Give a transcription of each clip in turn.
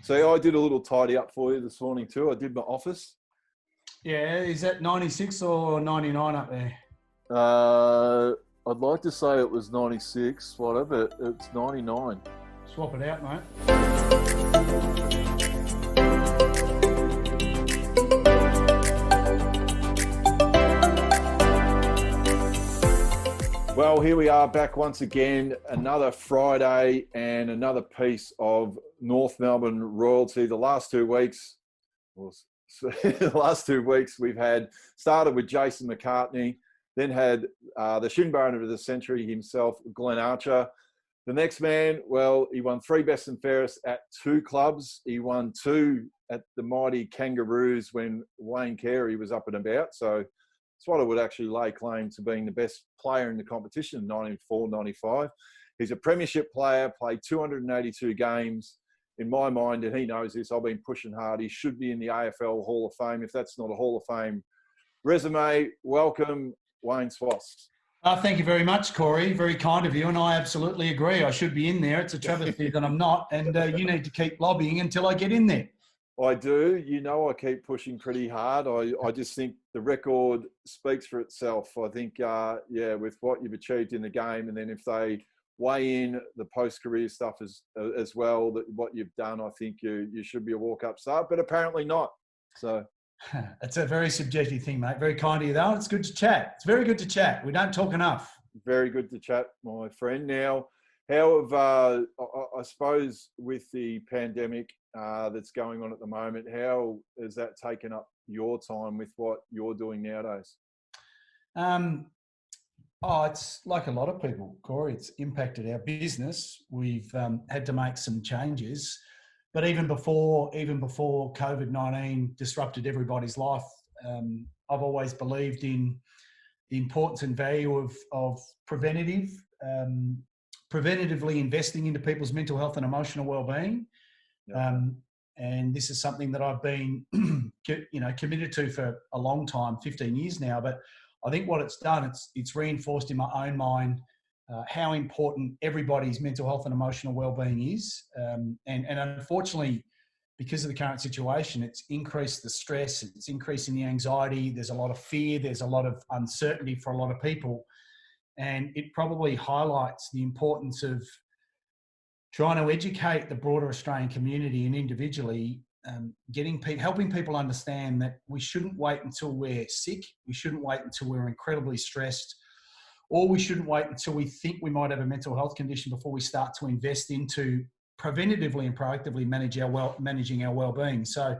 See, I did a little tidy up for you this morning too. I did my office. Yeah, is that 96 or 99 up there? I'd like to say it was 96, whatever, but it's 99. Swap it out, mate. Well, here we are back once again, another Friday and another piece of North Melbourne royalty. The last 2 weeks we've had started with Jason McCartney, then had the shin boner of the century himself, Glenn Archer. The next man, well, he won 3 best and fairest at 2 clubs. He won 2 at the mighty Kangaroos when Wayne Carey was up and about. So it's what I would actually lay claim to being the best player in the competition in 94-95. He's a premiership player, played 282 games. In my mind, and he knows this, I've been pushing hard. He should be in the AFL Hall of Fame, if that's not a Hall of Fame resume. Welcome, Wayne Schwass. Thank you very much, Corey. Very kind of you, and I absolutely agree. I should be in there. It's a travesty that I'm not, and you need to keep lobbying until I get in there. I do. You know, I keep pushing pretty hard. I just think the record speaks for itself. I think, with what you've achieved in the game, and then if they weigh in the post-career stuff as well, that what you've done, I think you should be a walk-up start, but apparently not. So it's a very subjective thing, mate. Very kind of you, though. It's good to chat. It's very good to chat. We don't talk enough. Very good to chat, my friend. Now, how have, I suppose, with the pandemic that's going on at the moment, how has that taken up your time with what you're doing nowadays? It's like a lot of people, Corey. It's impacted our business. We've had to make some changes, but even before COVID-19 disrupted everybody's life, I've always believed in the importance and value of preventatively investing into people's mental health and emotional well-being. Yeah. And this is something that I've been, committed to for a long time, 15 years now. But I think what it's done, it's reinforced in my own mind how important everybody's mental health and emotional well-being is. And unfortunately, because of the current situation, it's increased the stress, it's increasing the anxiety. There's a lot of fear. There's a lot of uncertainty for a lot of people. And it probably highlights the importance of trying to educate the broader Australian community and individually helping people understand that we shouldn't wait until we're sick. We shouldn't wait until we're incredibly stressed, or we shouldn't wait until we think we might have a mental health condition before we start to invest into preventatively and proactively managing our well-being. So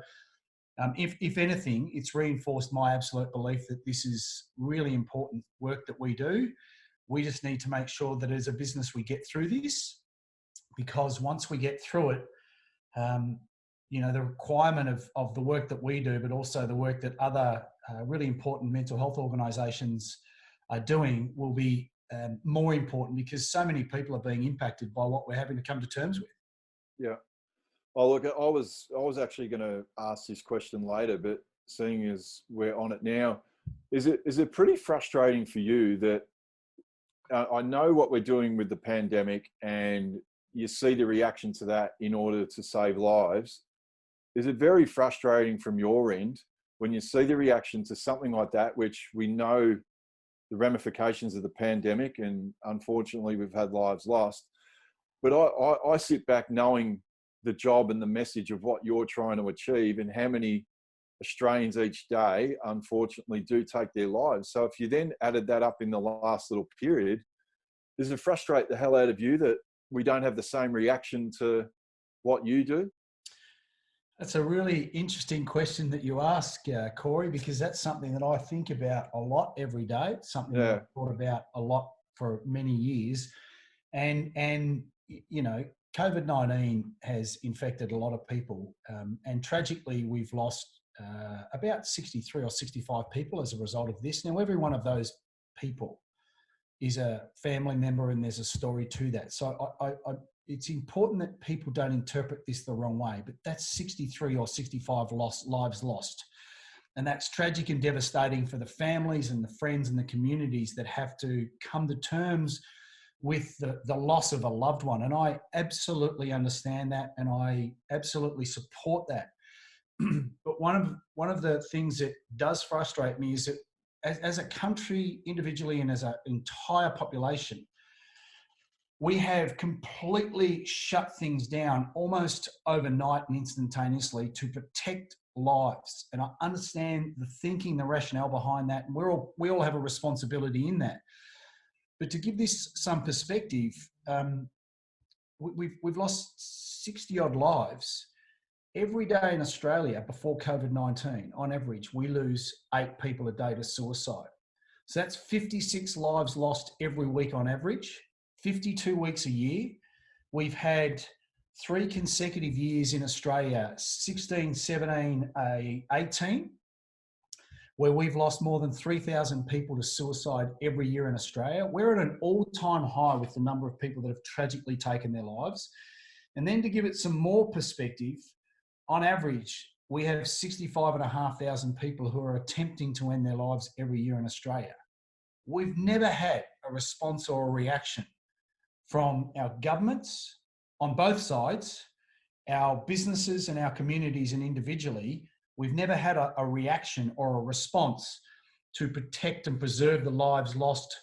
if anything, it's reinforced my absolute belief that this is really important work that we do. We just need to make sure that as a business we get through this, because once we get through it, the requirement of the work that we do, but also the work that other really important mental health organisations are doing will be more important, because so many people are being impacted by what we're having to come to terms with. Yeah. Oh, look, I was actually going to ask this question later, but seeing as we're on it now, is it pretty frustrating for you that I know what we're doing with the pandemic, and you see the reaction to that in order to save lives? Is it very frustrating from your end when you see the reaction to something like that, which we know the ramifications of the pandemic, and unfortunately we've had lives lost? But I sit back knowing the job and the message of what you're trying to achieve, and how many Australians each day, unfortunately, do take their lives. So if you then added that up in the last little period, does it frustrate the hell out of you that we don't have the same reaction to what you do? That's a really interesting question that you ask, Corey, because that's something that I think about a lot every day. It's something that I've thought about a lot for many years. And COVID-19 has infected a lot of people. And tragically, we've lost about 63 or 65 people as a result of this. Now, every one of those people is a family member, and there's a story to that. So it's important that people don't interpret this the wrong way, but that's 63 or 65 lives lost. And that's tragic and devastating for the families and the friends and the communities that have to come to terms with the loss of a loved one. And I absolutely understand that, and I absolutely support that. But one of the things that does frustrate me is that as a country individually and as an entire population, we have completely shut things down almost overnight and instantaneously to protect lives. And I understand the thinking, the rationale behind that, and we all have a responsibility in that. But to give this some perspective, we've lost 60 odd lives. Every day in Australia before COVID-19, on average, we lose 8 people a day to suicide. So that's 56 lives lost every week on average, 52 weeks a year. We've had 3 consecutive years in Australia, 16, 17, 18, where we've lost more than 3,000 people to suicide every year in Australia. We're at an all-time high with the number of people that have tragically taken their lives. And then to give it some more perspective, on average, we have 65,500 people who are attempting to end their lives every year in Australia. We've never had a response or a reaction from our governments on both sides, our businesses and our communities and individually. We've never had a reaction or a response to protect and preserve the lives lost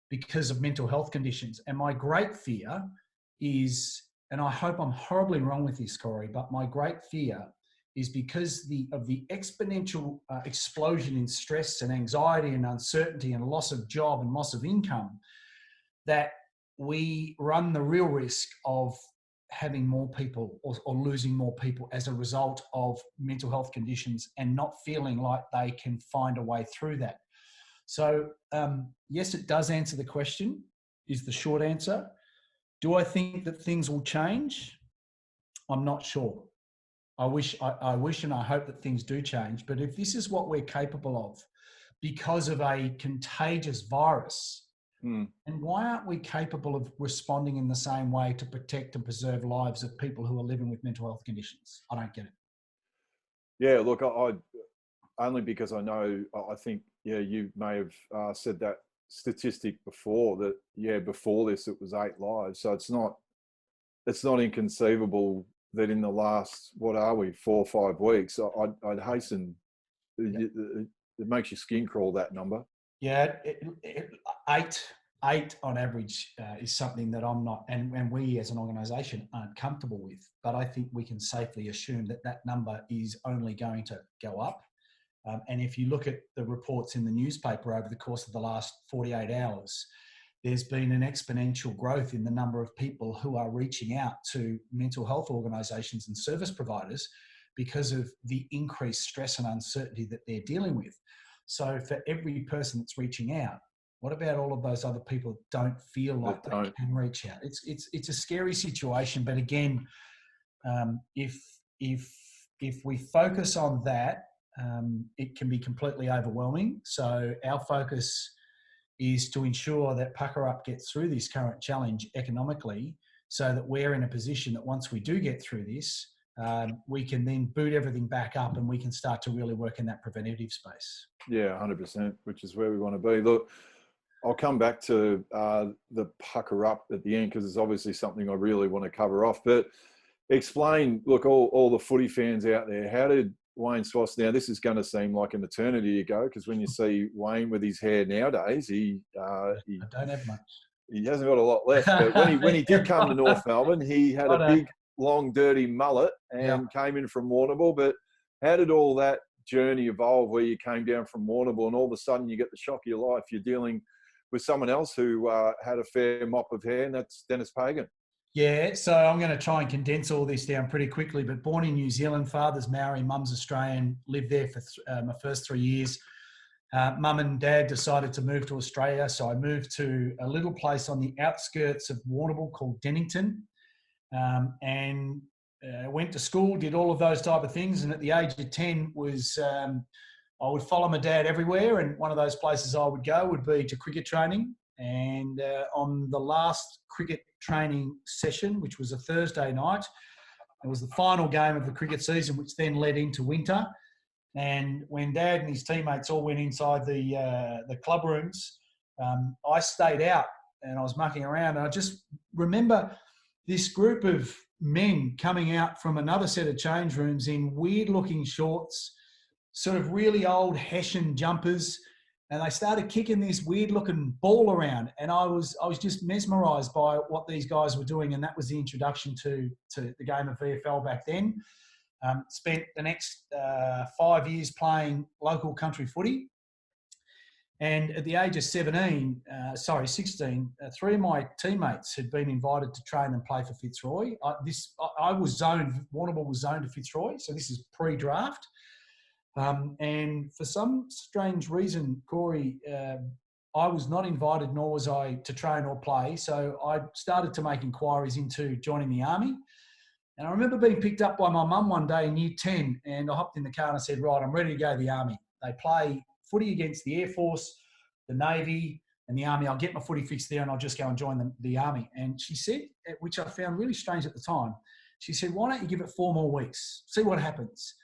because of mental health conditions. And my great fear is, and I hope I'm horribly wrong with this, Corey, but my great fear is because of the exponential explosion in stress and anxiety and uncertainty and loss of job and loss of income, that we run the real risk of having more people or losing more people as a result of mental health conditions and not feeling like they can find a way through that. So yes, it does answer the question, is the short answer. Do I think that things will change? I'm not sure. I wish and I hope that things do change. But if this is what we're capable of because of a contagious virus, and why aren't we capable of responding in the same way to protect and preserve lives of people who are living with mental health conditions? I don't get it. Yeah, look, I only because I know, I think, yeah, you may have said that statistic before that, yeah, before this it was 8 lives. So it's not inconceivable that in the last, what are we, 4 or 5 weeks, I'd hasten, it makes your skin crawl, that number. Yeah, eight on average is something that I'm not, and we as an organisation aren't comfortable with. But I think we can safely assume that number is only going to go up. And if you look at the reports in the newspaper over the course of the last 48 hours, there's been an exponential growth in the number of people who are reaching out to mental health organisations and service providers because of the increased stress and uncertainty that they're dealing with. So for every person that's reaching out, what about all of those other people that don't feel like they can reach out? It's a scary situation. But again, if we focus on that, it can be completely overwhelming. So our focus is to ensure that Puckerup gets through this current challenge economically, so that we're in a position that once we do get through this, we can then boot everything back up and we can start to really work in that preventative space. Yeah, 100%, which is where we want to be. Look, I'll come back to the Puckerup at the end, because it's obviously something I really want to cover off. But explain, look, all the footy fans out there, how did Wayne Schwass, now this is going to seem like an eternity ago, because when you see Wayne with his hair nowadays, he I don't have much. He hasn't got a lot left. But when he did come to North Melbourne, he had a big, long, dirty mullet and came in from Warrnambool. But how did all that journey evolve, where you came down from Warrnambool and all of a sudden you get the shock of your life? You're dealing with someone else who had a fair mop of hair, and that's Dennis Pagan. Yeah, so I'm going to try and condense all this down pretty quickly. But born in New Zealand, father's Maori, mum's Australian, lived there for my first 3 years. Mum and dad decided to move to Australia, so I moved to a little place on the outskirts of Warrnambool called Dennington, and went to school, did all of those type of things. And at the age of 10 I would follow my dad everywhere, and one of those places I would go would be to cricket training. And on the last cricket training session, which was a Thursday night, it was the final game of the cricket season, which then led into winter. And when Dad and his teammates all went inside the club rooms, I stayed out and I was mucking around. And I just remember this group of men coming out from another set of change rooms in weird-looking shorts, sort of really old Hessian jumpers, and they started kicking this weird-looking ball around. And I was just mesmerised by what these guys were doing, and that was the introduction to the game of VFL back then. Spent the next 5 years playing local country footy. And at the age of 16, three of my teammates had been invited to train and play for Fitzroy. Warrnambool was zoned to Fitzroy, so this is pre-draft. And for some strange reason, Corey, I was not invited, nor was I to train or play. So I started to make inquiries into joining the Army. And I remember being picked up by my mum one day in year 10, and I hopped in the car and I said, right, I'm ready to go to the Army. They play footy against the Air Force, the Navy, and the Army. I'll get my footy fixed there and I'll just go and join the Army. And she said, which I found really strange at the time, she said, why don't you give it 4 more weeks, see what happens.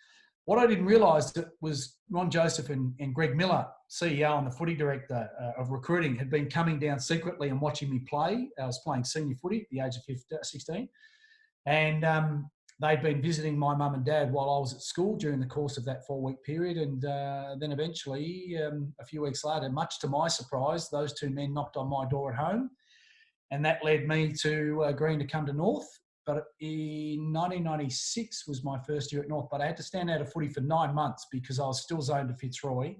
What I didn't realise was Ron Joseph and Greg Miller, CEO and the footy director of recruiting, had been coming down secretly and watching me play. I was playing senior footy at the age of 16. And they'd been visiting my mum and dad while I was at school during the course of that 4-week period. And then eventually, a few weeks later, much to my surprise, those 2 men knocked on my door at home. And that led me to agreeing to come to North. But in 1996 was my first year at North. But I had to stand out of footy for 9 months because I was still zoned to Fitzroy.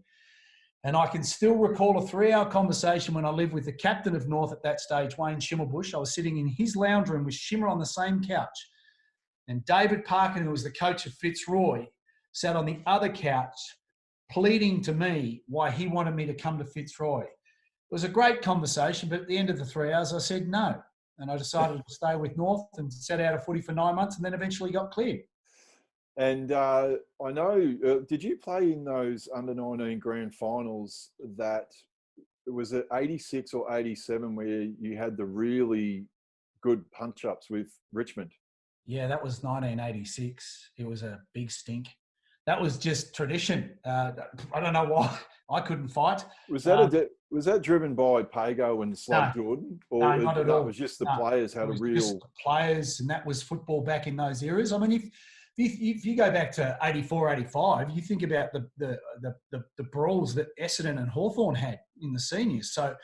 And I can still recall a 3-hour conversation when I lived with the captain of North at that stage, Wayne Schwass. I was sitting in his lounge room with Shimmer on the same couch. And David Parkin, who was the coach of Fitzroy, sat on the other couch pleading to me why he wanted me to come to Fitzroy. It was a great conversation, but at the end of the 3 hours, I said no. And I decided to stay with North and sat out of footy for 9 months and then eventually got cleared. And I know, did you play in those under-19 grand finals that, was it 86 or 87 where you had the really good punch-ups with Richmond? Yeah, that was 1986. It was a big stink. That was just tradition. I don't know why I couldn't fight. Was that driven by Pago and Slug Jordan? Or no, not at all. It was just the players had a real... Just the players, and that was football back in those eras. I mean, if you go back to 84, 85, you think about the brawls that Essendon and Hawthorn had in the seniors. So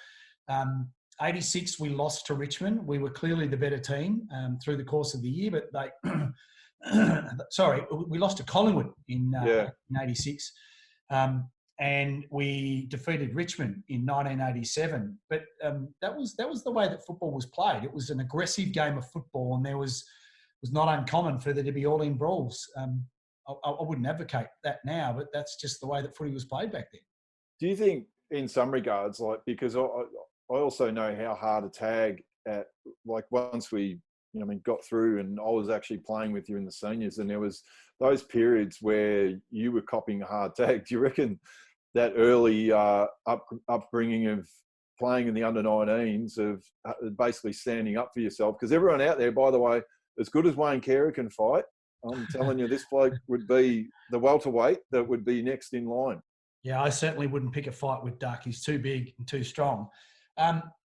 86, we lost to Richmond. We were clearly the better team through the course of the year, but we lost to Collingwood in 86. And we defeated Richmond in 1987. But that was the way that football was played. It was an aggressive game of football, and it was not uncommon for there to be all-in brawls. I wouldn't advocate that now, but that's just the way that footy was played back then. Do you think, in some regards, like, because I also know how hard a tag at, like, once we, got through, and I was actually playing with you in the seniors, and there was those periods where you were copying a hard tag. Do you reckon that early upbringing of playing in the under-19s, of basically standing up for yourself? Because everyone out there, by the way, as good as Wayne Carey can fight, I'm telling you, this bloke would be the welterweight that would be next in line. Yeah, I certainly wouldn't pick a fight with Duck. He's too big and too strong.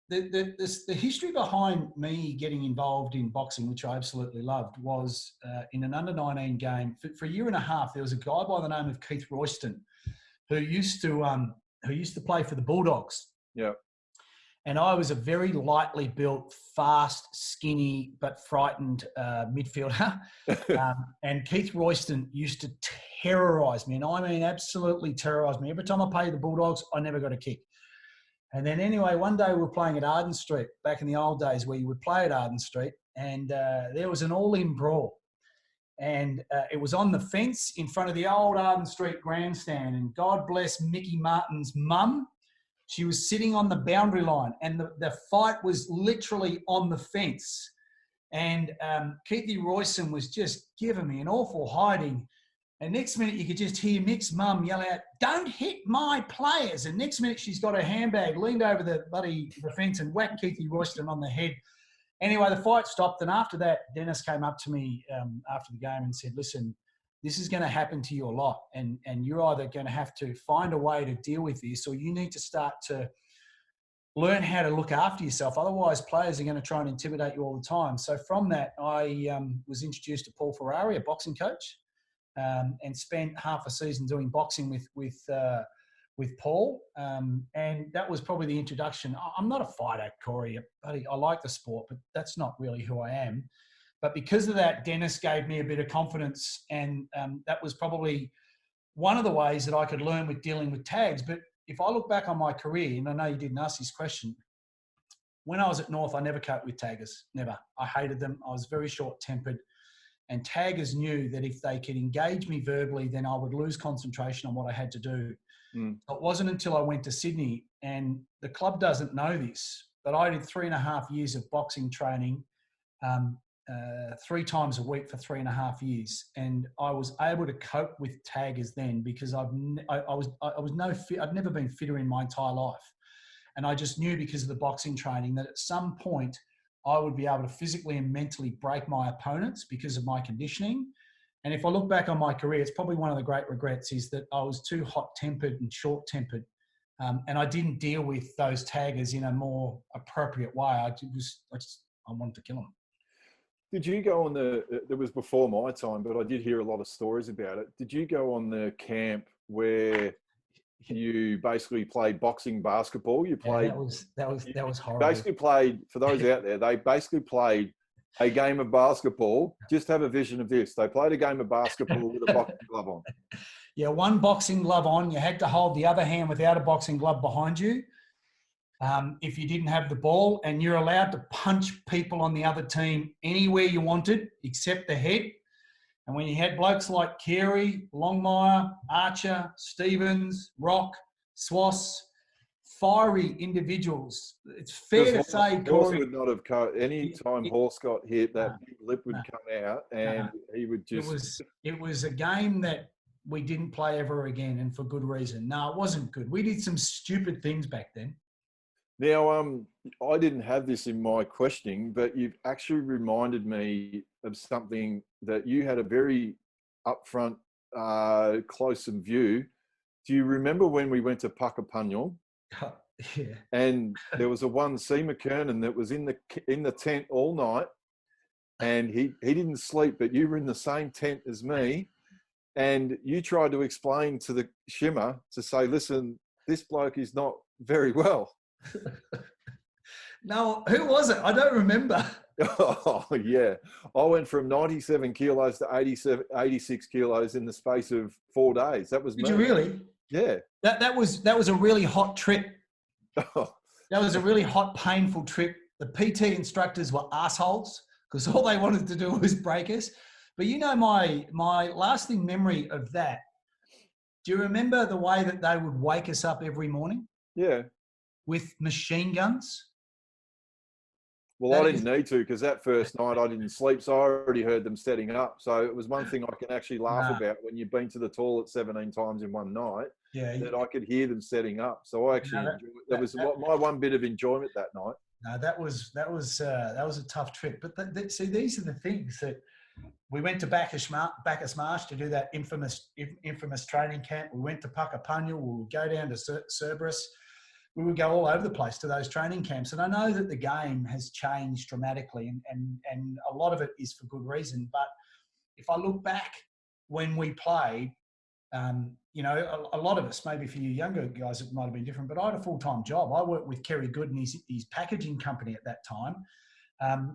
The history behind me getting involved in boxing, which I absolutely loved, was in an under-19 game. For a year and a half, there was a guy by the name of Keith Royston who used to play for the Bulldogs. Yeah. And I was a very lightly built, fast, skinny, but frightened midfielder. And Keith Royston used to terrorise me. And I mean, absolutely terrorise me. Every time I played the Bulldogs, I never got a kick. And then anyway, one day we were playing at Arden Street, back in the old days where you would play at Arden Street. And there was an all-in brawl. And it was on the fence in front of the old Arden Street grandstand. And God bless Mickey Martin's mum. She was sitting on the boundary line, and the fight was literally on the fence. And Keithy Royston was just giving me an awful hiding. And next minute, you could just hear Mick's mum yell out, "Don't hit my players." And next minute, she's got her handbag, leaned over the fence and whacked Keithy Royston on the head. Anyway, the fight stopped. And after that, Dennis came up to me after the game and said, "Listen, this is going to happen to you a lot. And you're either going to have to find a way to deal with this, or you need to start to learn how to look after yourself. Otherwise, players are going to try and intimidate you all the time. So from that, I was introduced to Paul Ferrari, a boxing coach, and spent half a season doing boxing with Paul. And that was probably the introduction. I'm not a fighter, Corey. I like the sport, but that's not really who I am. But because of that, Dennis gave me a bit of confidence, and that was probably one of the ways that I could learn with dealing with tags. But if I look back on my career, and I know you didn't ask this question, when I was at North, I never coped with taggers, never. I hated them. I was very short-tempered. And taggers knew that if they could engage me verbally, then I would lose concentration on what I had to do. Mm. It wasn't until I went to Sydney, and the club doesn't know this, but I did 3.5 years of boxing training 3 times a week for 3.5 years, and I was able to cope with taggers then because I'd never been fitter in my entire life, and I just knew because of the boxing training that at some point I would be able to physically and mentally break my opponents because of my conditioning. And if I look back on my career, it's probably one of the great regrets is that I was too hot-tempered and short-tempered, and I didn't deal with those taggers in a more appropriate way. I wanted to kill them. Did you go on it was before my time, but I did hear a lot of stories about it. Did you go on the camp where you basically played boxing basketball? You played. Yeah, that was horrible. Basically played, for those out there, they basically played a game of basketball. Just have a vision of this. They played a game of basketball with a boxing glove on. Yeah, one boxing glove on. You had to hold the other hand without a boxing glove behind you. If you didn't have the ball, and you're allowed to punch people on the other team anywhere you wanted except the head. And when you had blokes like Carey, Longmire, Archer, Stevens, Rock, Schwass, fiery individuals, it's fair to say, Corey, would not have cut any time Horse got hit. That big lip would come out, and he would just. It was a game that we didn't play ever again, and for good reason. No, it wasn't good. We did some stupid things back then. Now, I didn't have this in my questioning, but you've actually reminded me of something that you had a very upfront, close in view. Do you remember when we went to Puckapunyal? Yeah. And there was a one C McKernan that was in the tent all night, and he didn't sleep, but you were in the same tent as me, and you tried to explain to the shimmer to say, listen, this bloke is not very well. No, who was it? I don't remember. Oh, yeah. I went from 97 kilos to 86 kilos in the space of 4 days. That was me. Did you really? Yeah. That was a really hot trip. Oh. That was a really hot, painful trip. The PT instructors were assholes because all they wanted to do was break us. But you know, my lasting memory of that, do you remember the way that they would wake us up every morning? Yeah. With machine guns? Well, I didn't need to because that first night I didn't sleep, so I already heard them setting up. So it was one thing I can actually laugh about when you've been to the toilet 17 times in one night, that I could hear them setting up. So I actually enjoyed it. That was my one bit of enjoyment that night. No, that was a tough trip. But see, these are the things that we went to Bacchus Marsh to do that infamous training camp. We went to Puckapunyal. We would go down to Cerberus. We would go all over the place to those training camps. And I know that the game has changed dramatically and a lot of it is for good reason. But if I look back when we played, you know, a lot of us, maybe for you younger guys, it might have been different, but I had a full-time job. I worked with Kerry Good and his packaging company at that time.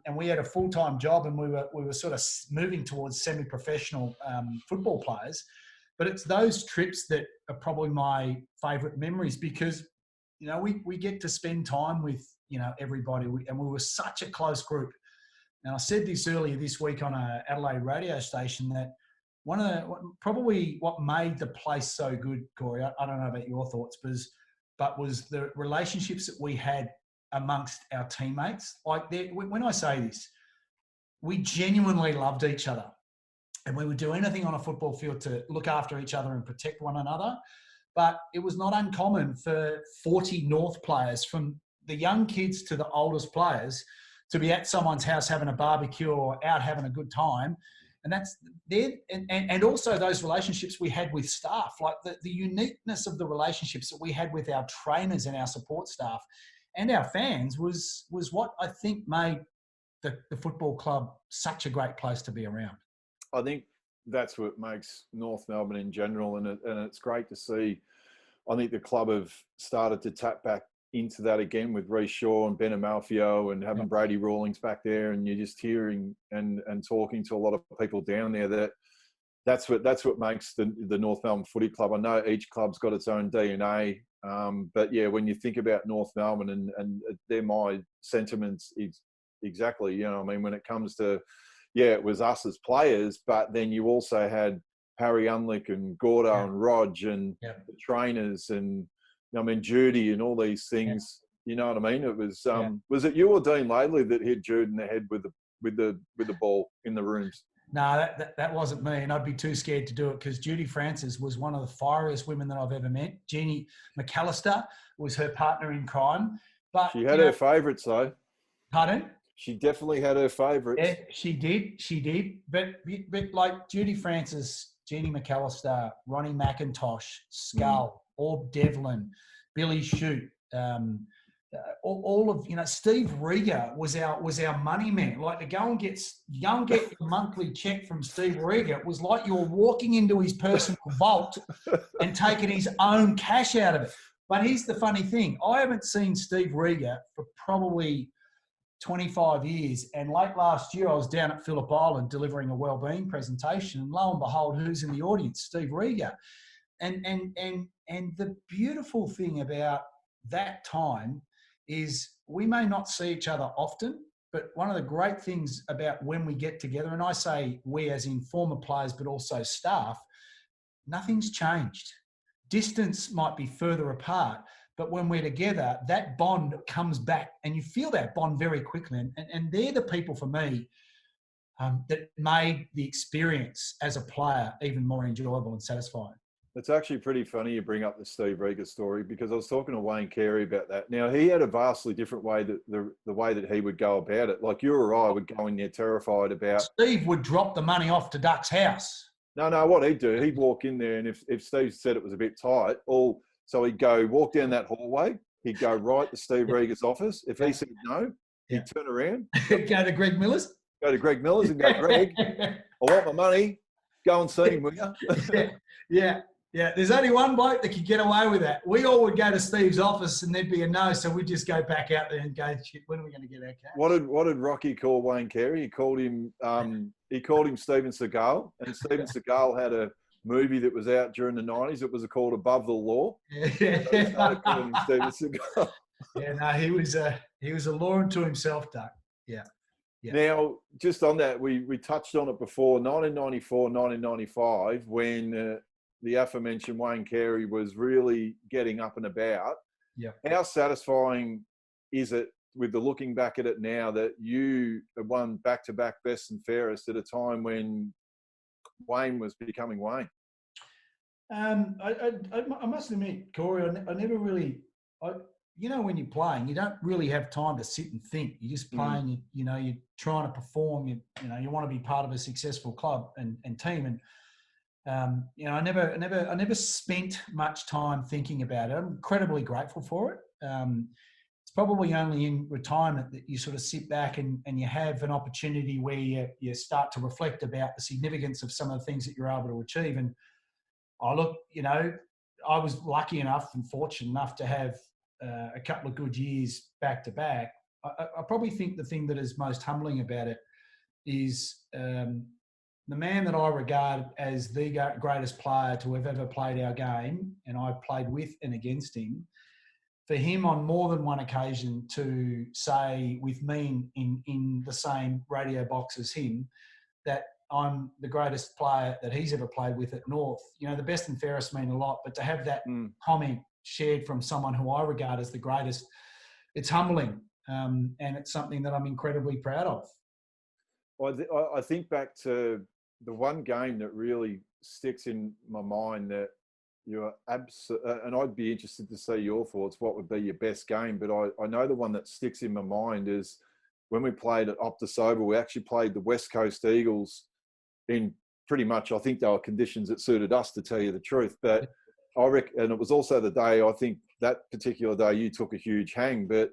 And we had a full-time job, and we were sort of moving towards semi-professional football players. But it's those trips that are probably my favourite memories because, you know, we get to spend time with, you know, everybody. And we were such a close group. And I said this earlier this week on a Adelaide radio station that what made the place so good, Corey, I don't know about your thoughts, but was the relationships that we had amongst our teammates. Like, when I say this, we genuinely loved each other. And we would do anything on a football field to look after each other and protect one another. But it was not uncommon for 40 North players, from the young kids to the oldest players, to be at someone's house having a barbecue or out having a good time. And that's there. And also those relationships we had with staff, like the uniqueness of the relationships that we had with our trainers and our support staff. and our fans was what I think made the football club such a great place to be around. I think that's what makes North Melbourne in general, and it's great to see. I think the club have started to tap back into that again with Rhys Shaw and Ben Amalfio and having Brady Rawlings back there, and you're just hearing and talking to a lot of people down there that's what makes the North Melbourne Footy Club. I know each club's got its own DNA, but yeah, when you think about North Melbourne and they're my sentiments exactly. You know, I mean, when it comes to it was us as players, but then you also had Harry Unlick and Gordo and Rog and the trainers and, I mean, Judy and all these things. You know what I mean? It was was it you or Dean Laidley that hit Jude in the head with the ball in the rooms? No, that wasn't me, and I'd be too scared to do it because Judy Francis was one of the fieriest women that I've ever met. Jeannie McAllister was her partner in crime. But she had her favourites, though. Pardon? She definitely had her favourites. Yeah, she did. But like Judy Francis, Jeannie McAllister, Ronnie McIntosh, Skull, Orb Devlin, Billy Shute, all of, you know, Steve Rieger was our money man. Like, to go and get your monthly check from Steve Rieger, it was like you were walking into his personal vault and taking his own cash out of it. But here's the funny thing. I haven't seen Steve Rieger for probably 25 years. And late last year, I was down at Phillip Island delivering a wellbeing presentation. And lo and behold, who's in the audience? Steve Rieger. And the beautiful thing about that time is we may not see each other often, but one of the great things about when we get together, and I say we as in former players, but also staff, nothing's changed. Distance might be further apart, but when we're together, that bond comes back and you feel that bond very quickly. And they're the people for me that made the experience as a player even more enjoyable and satisfying. It's actually pretty funny you bring up the Steve Rieger story, because I was talking to Wayne Carey about that. Now, he had a vastly different way, the way that he would go about it. Like you or I would go in there terrified about... Steve would drop the money off to Duck's house. No, what he'd do, he'd walk in there, and if Steve said it was a bit tight, so he'd go walk down that hallway, he'd go right to Steve Rieger's office. If he said no, he'd turn around. Go to Greg Miller's? Go to Greg Miller's and go, Greg, I want my money. Go and see him, will you? Yeah, there's only one bloke that could get away with that. We all would go to Steve's office and there'd be a no, so we'd just go back out there and go, shit, when are we going to get our cash? What did Rocky call Wayne Carey? He called him Steven Seagal, and Steven Seagal had a movie that was out during the 90s. It was called Above the Law. Yeah. So he started calling him Steven Seagal. Yeah, no, he was a law unto himself, Doug. Yeah. Now, just on that, we touched on it before, 1994, 1995, when the aforementioned Wayne Carey was really getting up and about. Yeah. How satisfying is it, with the looking back at it now, that you won back-to-back best and fairest at a time when Wayne was becoming Wayne? I must admit, Corey, I never really... you know, when you're playing, you don't really have time to sit and think. You're just playing. You're trying to perform. You want to be part of a successful club and team. And I never spent much time thinking about it. I'm incredibly grateful for it. It's probably only in retirement that you sort of sit back and you have an opportunity where you start to reflect about the significance of some of the things that you're able to achieve. And I was lucky enough and fortunate enough to have a couple of good years back to back. I probably think the thing that is most humbling about it is the man that I regard as the greatest player to have ever played our game, and I played with and against him, for him on more than one occasion to say with me in the same radio box as him that I'm the greatest player that he's ever played with at North. The best and fairest mean a lot, but to have that comment shared from someone who I regard as the greatest, it's humbling, and it's something that I'm incredibly proud of. Well, I think back to the one game that really sticks in my mind that you're and I'd be interested to see your thoughts. What would be your best game? But I know the one that sticks in my mind is when we played at Optus Oval. We actually played the West Coast Eagles in pretty much, I think they were conditions that suited us, to tell you the truth. But I reckon, and it was also the day, I think that particular day you took a huge hang, but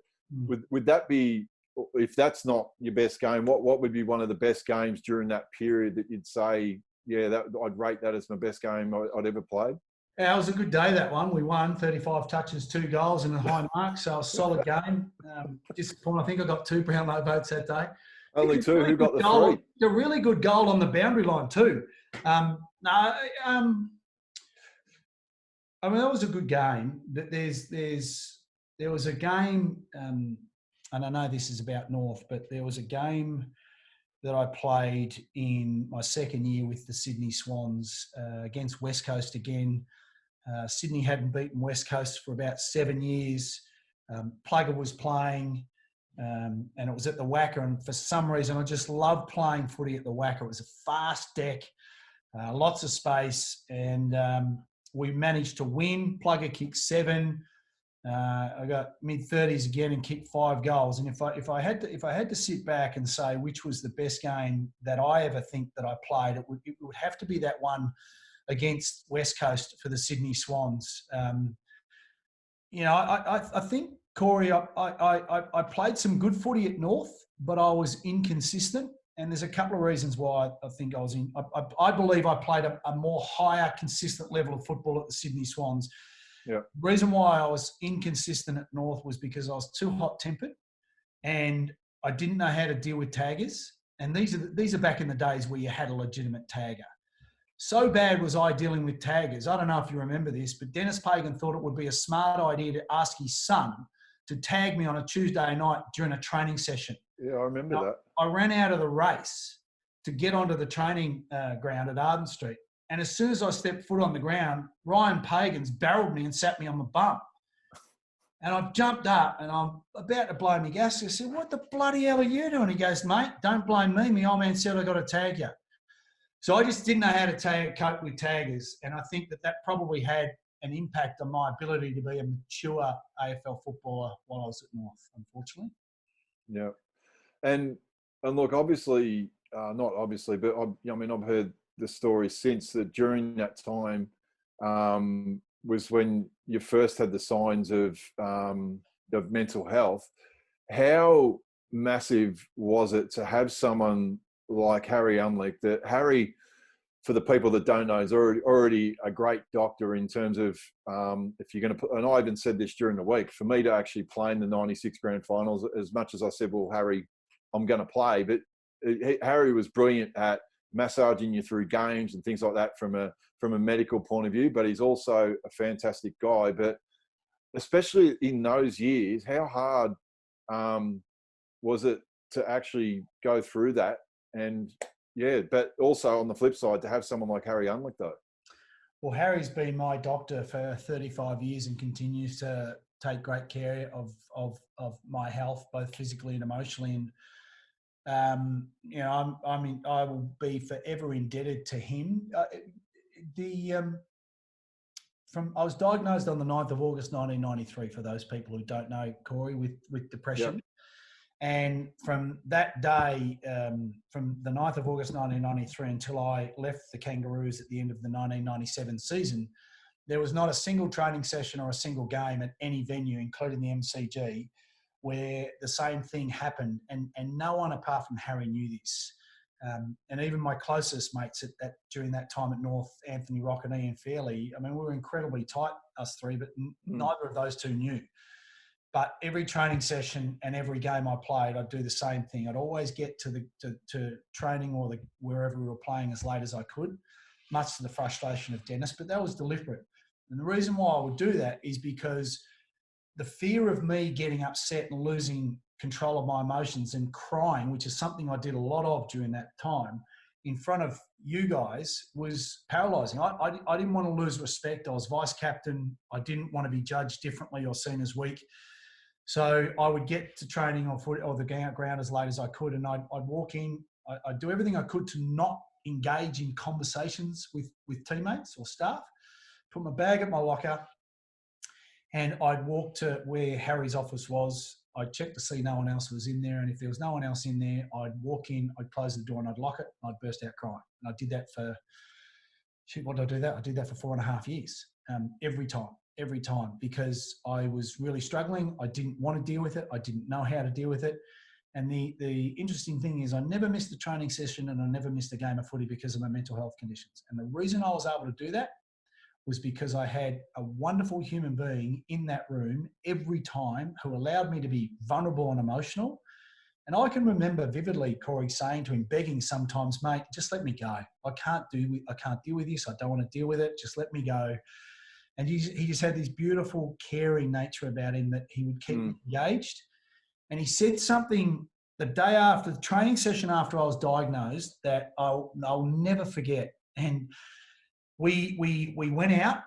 would that be, if that's not your best game, what would be one of the best games during that period that you'd say, yeah, that I'd rate that as my best game I'd ever played? Yeah, it was a good day, that one. We won 35 touches, 2 goals and a high mark. So a solid game. Disappointing. I think I got 2 Brownlow votes that day. Only 2. Who got the goal, 3? A really good goal on the boundary line too. I mean, that was a good game. But there was a game, and I know this is about North, but there was a game that I played in my second year with the Sydney Swans against West Coast again. Sydney hadn't beaten West Coast for about 7 years. Plugger was playing, and it was at the Wacker. And for some reason, I just loved playing footy at the Wacker. It was a fast deck, lots of space, and we managed to win. Plugger kicked 7. I got mid-30s again and kicked 5 goals. And if I had to sit back and say which was the best game that I ever think that I played, it would have to be that one against West Coast for the Sydney Swans. I think, Corey, I played some good footy at North, but I was inconsistent. And there's a couple of reasons why I think I was in. I believe I played a more higher, consistent level of football at the Sydney Swans. Yeah. The reason why I was inconsistent at North was because I was too hot-tempered and I didn't know how to deal with taggers. And these are back in the days where you had a legitimate tagger. So bad was I dealing with taggers. I don't know if you remember this, but Dennis Pagan thought it would be a smart idea to ask his son to tag me on a Tuesday night during a training session. Yeah, I remember that. I ran out of the race to get onto the training ground at Arden Street. And as soon as I stepped foot on the ground, Ryan Pagans barreled me and sat me on my bum. And I jumped up and I'm about to blow my gas. I said, "What the bloody hell are you doing?" He goes, "Mate, don't blame me. My old man said I got to tag you." So I just didn't know how to cope with taggers. And I think that probably had an impact on my ability to be a mature AFL footballer while I was at North, unfortunately. Yeah. And look, obviously, not obviously, but I've heard the story since that during that time was when you first had the signs of mental health. How massive was it to have someone like Harry Unlick? That Harry, for the people that don't know, is already a great doctor in terms of if you're going to put, and I even said this during the week, for me to actually play in the 96 grand finals, as much as I said, well, Harry, I'm going to play, but Harry was brilliant at massaging you through games and things like that from a medical point of view, but he's also a fantastic guy. But especially in those years, how hard was it to actually go through that? And yeah, but also on the flip side, to have someone like Harry Unlick though. Well, Harry's been my doctor for 35 years and continues to take great care of my health, both physically and emotionally. And I will be forever indebted to him. I was diagnosed on the 9th of August 1993, for those people who don't know, Corey, with depression. Yep. And from that day, from the 9th of August 1993 until I left the Kangaroos at the end of the 1997 season, there was not a single training session or a single game at any venue, including the MCG, where the same thing happened. And no one apart from Harry knew this. And even my closest mates during that time at North, Anthony Rock and Ian Fairley, I mean, we were incredibly tight, us three, but neither of those two knew. But every training session and every game I played, I'd do the same thing. I'd always get to training or wherever we were playing as late as I could, much to the frustration of Dennis, but that was deliberate. And the reason why I would do that is because the fear of me getting upset and losing control of my emotions and crying, which is something I did a lot of during that time, in front of you guys was paralysing. I didn't want to lose respect. I was vice captain. I didn't want to be judged differently or seen as weak. So I would get to training or the ground as late as I could, and I'd walk in. I'd do everything I could to not engage in conversations with teammates or staff, put my bag at my locker, and I'd walk to where Harry's office was. I'd check to see no one else was in there, and if there was no one else in there, I'd walk in, I'd close the door and I'd lock it, and I'd burst out crying. And I did that for, what did I do that? I did that for 4.5 years, every time. every time because I was really struggling. I didn't want to deal with it. I didn't know how to deal with it. And the interesting thing is I never missed a training session and I never missed a game of footy because of my mental health conditions. And the reason I was able to do that was because I had a wonderful human being in that room every time who allowed me to be vulnerable and emotional. And I can remember vividly Corey saying to him, begging sometimes, mate, just let me go. I can't deal with this. I don't want to deal with it. Just let me go. And he just had this beautiful, caring nature about him that he would keep me engaged. And he said something the day after the training session after I was diagnosed that I'll never forget. And we went out.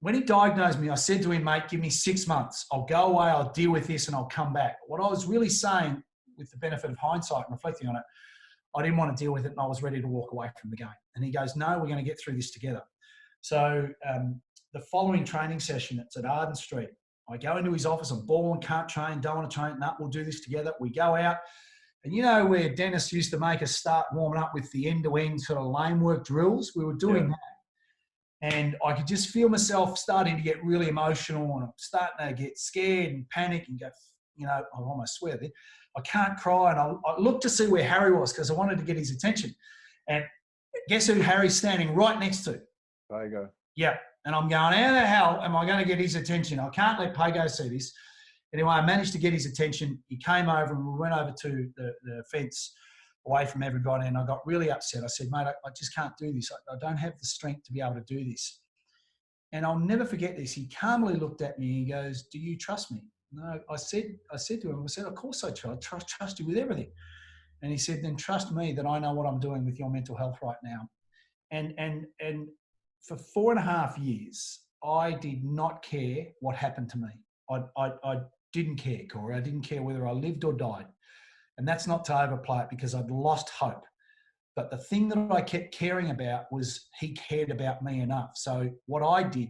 When he diagnosed me, I said to him, mate, give me 6 months. I'll go away, I'll deal with this, and I'll come back. What I was really saying, with the benefit of hindsight and reflecting on it, I didn't want to deal with it and I was ready to walk away from the game. And he goes, no, we're going to get through this together. So the following training session, it's at Arden Street. I go into his office, I'm bored, can't train, don't want to train. No, we'll do this together. We go out. And you know where Dennis used to make us start warming up with the end-to-end sort of lane work drills? We were doing that. And I could just feel myself starting to get really emotional and I'm starting to get scared and panic and go, you know, I almost swear that I can't cry. And I looked to see where Harry was because I wanted to get his attention. And guess who Harry's standing right next to? Pago. Yeah. And I'm going, how the hell am I going to get his attention? I can't let Pago see this. Anyway, I managed to get his attention. He came over and we went over to the fence away from everybody and I got really upset. I said, mate, I just can't do this. I don't have the strength to be able to do this. And I'll never forget this. He calmly looked at me and he goes, do you trust me? No, I said to him, of course I trust you with everything. And he said, then trust me that I know what I'm doing with your mental health right now. And for 4.5 years, I did not care what happened to me. I didn't care, Corey. I didn't care whether I lived or died. And that's not to overplay it because I'd lost hope. But the thing that I kept caring about was he cared about me enough. So what I did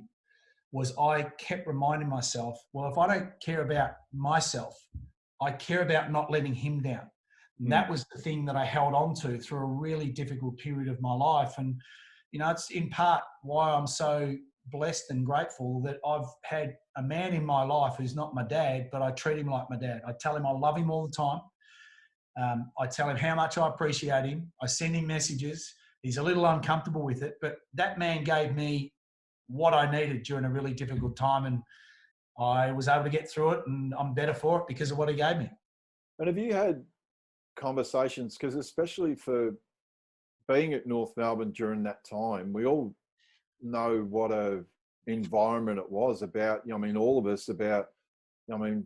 was I kept reminding myself, well, if I don't care about myself, I care about not letting him down. And that was the thing that I held on to through a really difficult period of my life. And, you know, it's in part why I'm so blessed and grateful that I've had a man in my life who's not my dad, but I treat him like my dad. I tell him I love him all the time. I tell him how much I appreciate him. I send him messages. He's a little uncomfortable with it, but that man gave me what I needed during a really difficult time, and I was able to get through it, and I'm better for it because of what he gave me. And have you had conversations, because especially for being at North Melbourne during that time, we all know what a environment it was about, I mean, all of us about, I mean,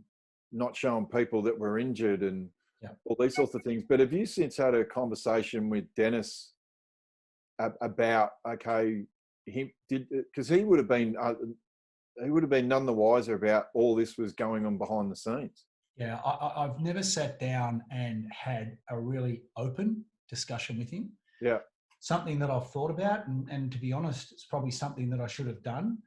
not showing people that we're injured and all these sorts of things. But have you since had a conversation with Dennis about, okay, because he would have been none the wiser about all this was going on behind the scenes? Yeah, I've never sat down and had a really open discussion with him. Yeah. Something that I've thought about, and to be honest, it's probably something that I should have done.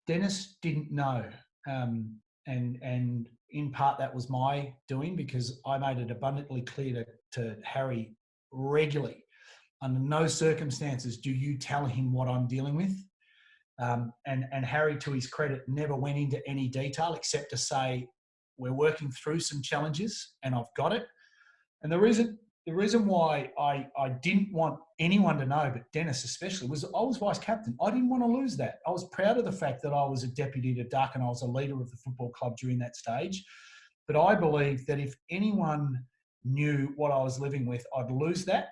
Dennis didn't know. And in part that was my doing because I made it abundantly clear to Harry regularly, under no circumstances do you tell him what I'm dealing with. And Harry, to his credit, never went into any detail except to say, we're working through some challenges and I've got it. And the reason why I didn't want anyone to know, but Dennis especially, was I was vice captain. I didn't want to lose that. I was proud of the fact that I was a deputy to Duck and I was a leader of the football club during that stage. But I believed that if anyone knew what I was living with, I'd lose that.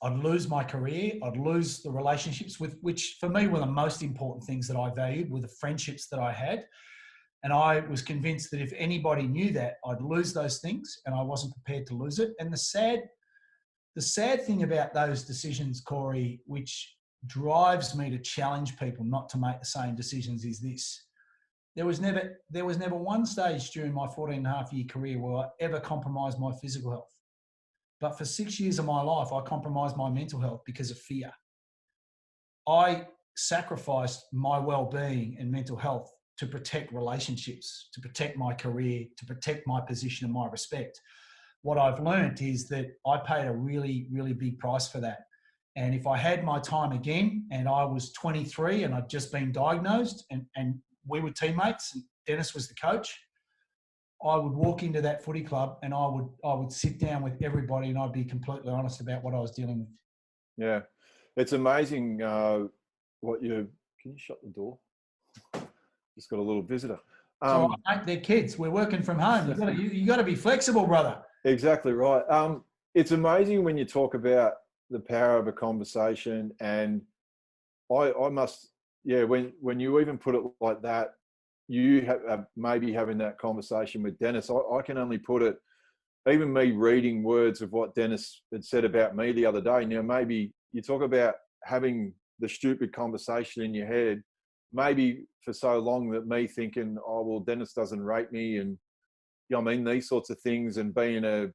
I'd lose my career. I'd lose the relationships which for me were the most important things that I valued, were the friendships that I had. And I was convinced that if anybody knew that, I'd lose those things, and I wasn't prepared to lose it. And the sad thing about those decisions, Corey, which drives me to challenge people not to make the same decisions, is this. There was never one stage during my 14.5-year career where I ever compromised my physical health. But for 6 years of my life, I compromised my mental health because of fear. I sacrificed my well-being and mental health to protect relationships, to protect my career, to protect my position and my respect. What I've learned is that I paid a really, really big price for that. And if I had my time again and I was 23 and I'd just been diagnosed and we were teammates and Dennis was the coach, I would walk into that footy club and I would sit down with everybody and I'd be completely honest about what I was dealing with. Yeah. It's amazing what you... Can you shut the door? Just got a little visitor. So mate, they're kids. We're working from home. You got to be flexible, brother. Exactly right. It's amazing when you talk about the power of a conversation, and I must, yeah, when you even put it like that, you have maybe having that conversation with Dennis. I can only put it, even me reading words of what Dennis had said about me the other day. Now, maybe you talk about having the stupid conversation in your head, maybe for so long that me thinking, oh, well, Dennis doesn't rate me, and, you know what I mean, these sorts of things, and being a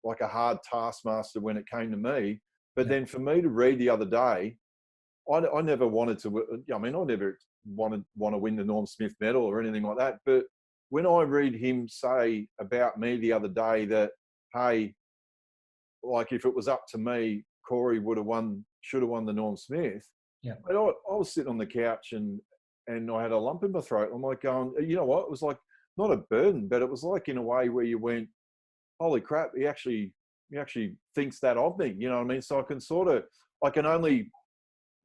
hard taskmaster when it came to me. But then for me to read the other day, I never wanted to, I mean, I never want to win the Norm Smith medal or anything like that. But when I read him say about me the other day that, hey, like if it was up to me, Corey should have won the Norm Smith. Yeah. But I was sitting on the couch and I had a lump in my throat. I'm like going, you know what? It was like not a burden, but it was like in a way where you went, holy crap, he actually thinks that of me. You know what I mean? So I can only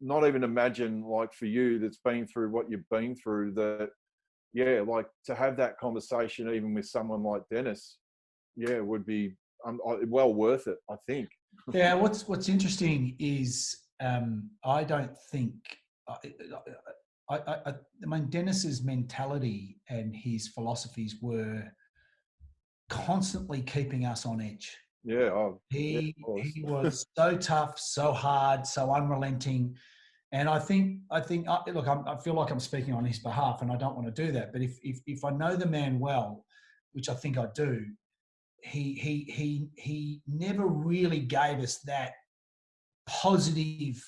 not even imagine, like for you that's been through what you've been through, that, yeah, like to have that conversation even with someone like Dennis, yeah, would be well worth it, I think. Yeah, what's interesting is I don't think I mean Dennis's mentality and his philosophies were constantly keeping us on edge. Yeah, He was so tough, so hard, so unrelenting, and I think look, I feel like I'm speaking on his behalf, and I don't want to do that. But if I know the man well, which I think I do, he never really gave us that positive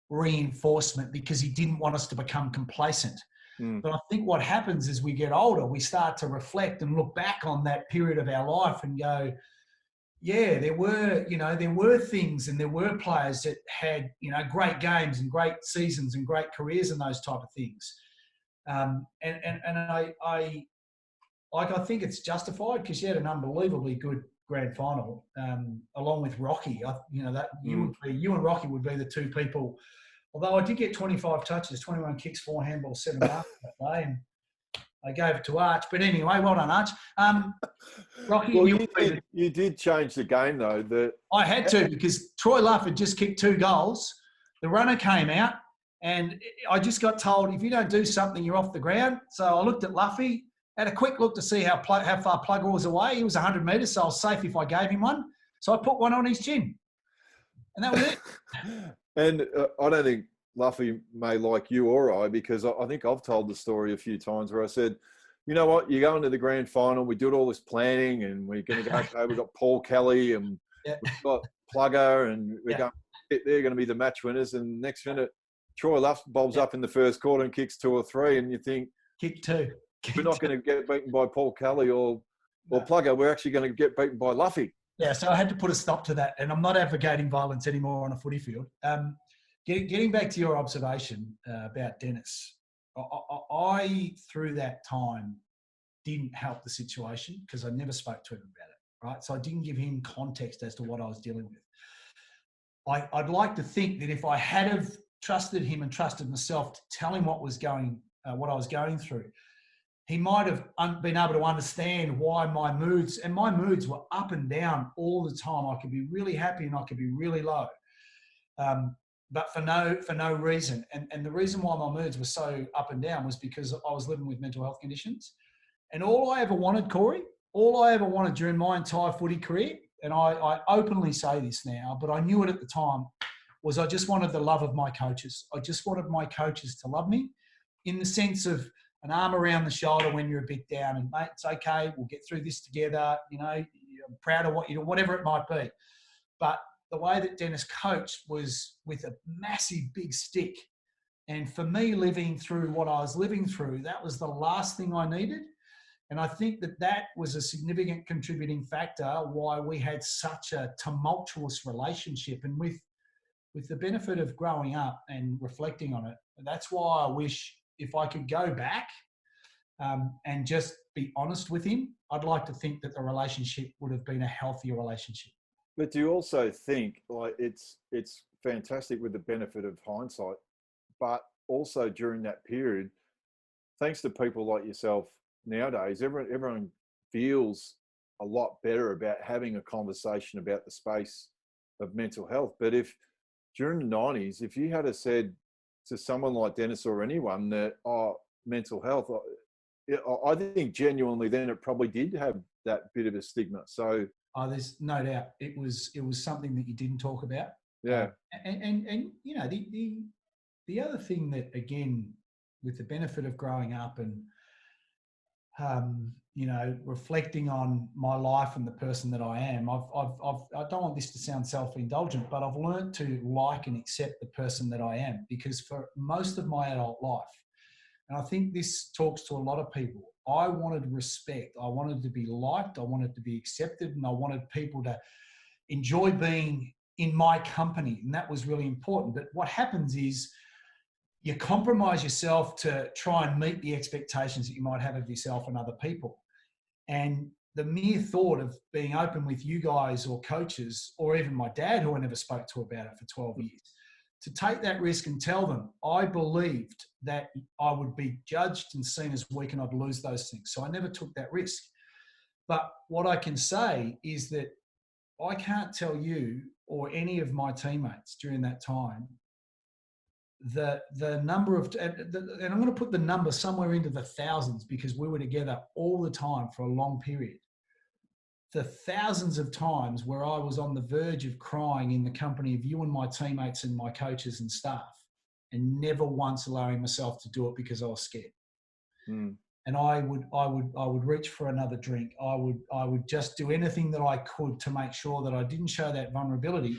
reinforcement because he didn't want us to become complacent. But I think what happens as we get older, we start to reflect and look back on that period of our life and go, yeah, there were things and there were players that had, great games and great seasons and great careers and those type of things. And I think it's justified because you had an unbelievably good grand final, along with Rocky. You and Rocky would be the two people. Although I did get 25 touches, 21 kicks, 4 handballs, 7 marks that day, and I gave it to Arch. But anyway, well done, Arch. Rocky, well, you did change the game though. I had to because Troy Luff had just kicked 2 goals. The runner came out, and I just got told if you don't do something, you're off the ground. So I looked at Luffy. Had a quick look to see how far Plugger was away. He was 100 metres, so I was safe if I gave him one. So I put one on his chin. And that was it. And I don't think Luffy may like you or I, because I think I've told the story a few times where I said, you know what, you go into the grand final, we did all this planning and we're going to go, okay, we've got Paul Kelly and we've got Plugger and they're going to be the match winners. And next minute, Troy Luff bobs up in the first quarter and kicks 2 or 3 and you think, kick 2. We're not going to get beaten by Paul Kelly or Plugger. We're actually going to get beaten by Luffy. Yeah, so I had to put a stop to that. And I'm not advocating violence anymore on a footy field. Getting back to your observation about Dennis, I, through that time, didn't help the situation because I never spoke to him about it, right? So I didn't give him context as to what I was dealing with. I'd like to think that if I had have trusted him and trusted myself to tell him what I was going through, he might have been able to understand why my moods were up and down all the time. I could be really happy and I could be really low, but for no reason. And the reason why my moods were so up and down was because I was living with mental health conditions. And all I ever wanted, Corey, during my entire footy career, and I openly say this now, but I knew it at the time, was I just wanted the love of my coaches. I just wanted my coaches to love me in the sense of an arm around the shoulder when you're a bit down and, mate, it's okay, we'll get through this together, I'm proud of what you do, whatever it might be. But the way that Dennis coached was with a massive big stick. And for me, living through what I was living through, that was the last thing I needed. And I think that was a significant contributing factor why we had such a tumultuous relationship. And with with the benefit of growing up and reflecting on it, that's why I wish if I could go back and just be honest with him, I'd like to think that the relationship would have been a healthier relationship. But do you also think, like, it's fantastic with the benefit of hindsight, but also during that period, thanks to people like yourself nowadays, everyone feels a lot better about having a conversation about the space of mental health. But if during the 90s, if you had said to someone like Dennis or anyone that, oh, mental health, I think genuinely then it probably did have that bit of a stigma. So there's no doubt it was something that you didn't talk about. Yeah. And you know, the other thing that, again, with the benefit of growing up and you know, reflecting on my life and the person that I am, I don't want this to sound self-indulgent, but I've learned to like and accept the person that I am, because for most of my adult life, and I think this talks to a lot of people, I wanted respect. I wanted to be liked. I wanted to be accepted, and I wanted people to enjoy being in my company. And that was really important. But what happens is you compromise yourself to try and meet the expectations that you might have of yourself and other people. And the mere thought of being open with you guys or coaches, or even my dad, who I never spoke to about it for 12 years, to take that risk and tell them I believed that I would be judged and seen as weak and I'd lose those things. So I never took that risk. But what I can say is that I can't tell you or any of my teammates during that time the number of, and I'm going to put the number somewhere into the thousands, because we were together all the time for a long period. The thousands of times where I was on the verge of crying in the company of you and my teammates and my coaches and staff, and never once allowing myself to do it because I was scared. Mm. And I would reach for another drink. I would just do anything that I could to make sure that I didn't show that vulnerability,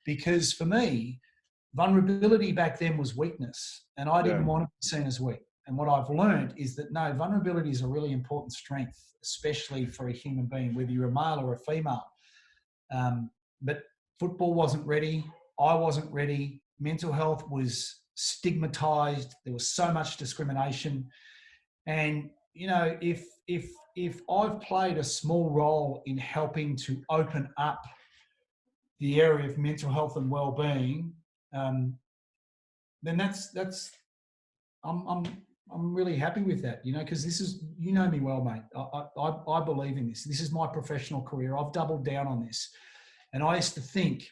because for me, vulnerability back then was weakness, and I didn't want to be seen as weak. And what I've learned is that no, vulnerability is a really important strength, especially for a human being, whether you're a male or a female. But football wasn't ready. I wasn't ready. Mental health was stigmatized. There was so much discrimination. And, you know, if I've played a small role in helping to open up the area of mental health and well-being, then that's I'm really happy with that, you know, because this is, you know me well, mate. I believe in this. This is my professional career. I've doubled down on this, and I used to think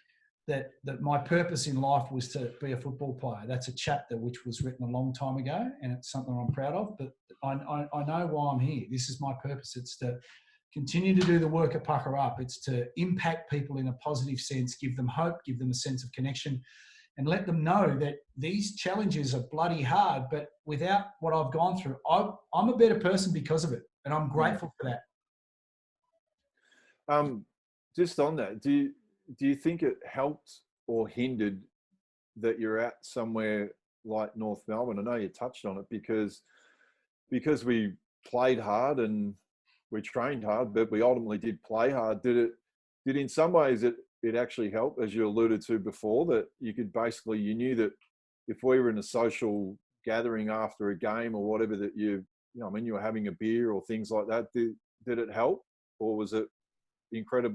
that my purpose in life was to be a football player. That's a chapter which was written a long time ago, and it's something I'm proud of. But I know why I'm here. This is my purpose. It's to continue to do the work at Pucker Up. It's to impact people in a positive sense, give them hope, give them a sense of connection, and let them know that these challenges are bloody hard, but without what I've gone through, I'm a better person because of it, and I'm grateful for that. Just on that, do you think it helped or hindered that you're at somewhere like North Melbourne? I know you touched on it, because we played hard and we trained hard, but we ultimately did play hard. Did in some ways it actually helped, as you alluded to before, that you could basically, you knew that if we were in a social gathering after a game or whatever, that you you were having a beer or things like that, did it help, or was it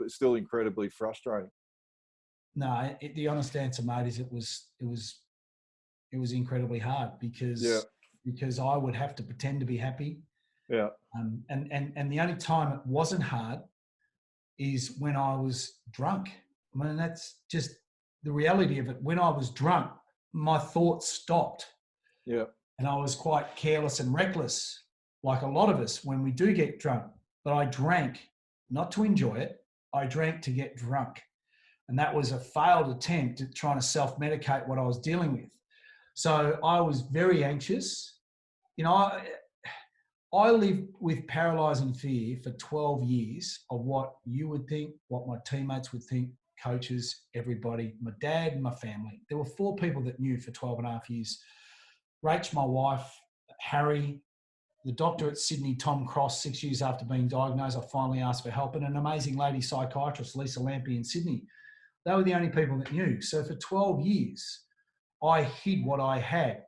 still incredibly frustrating? No, the honest answer, mate, is it was incredibly hard, because I would have to pretend to be happy. Yeah. And the only time it wasn't hard is when I was drunk. I mean, that's just the reality of it. When I was drunk, my thoughts stopped. Yeah. And I was quite careless and reckless, like a lot of us when we do get drunk. But I drank not to enjoy it. I drank to get drunk. And that was a failed attempt at trying to self-medicate what I was dealing with. So I was very anxious. You know, I lived with paralysing fear for 12 years of what you would think, what my teammates would think, coaches, everybody, my dad and my family. There were 4 people that knew for 12 and a half years. Rach, my wife, Harry, the doctor at Sydney, Tom Cross, 6 years after being diagnosed, I finally asked for help, and an amazing lady psychiatrist, Lisa Lampy in Sydney. They were the only people that knew. So for 12 years, I hid what I had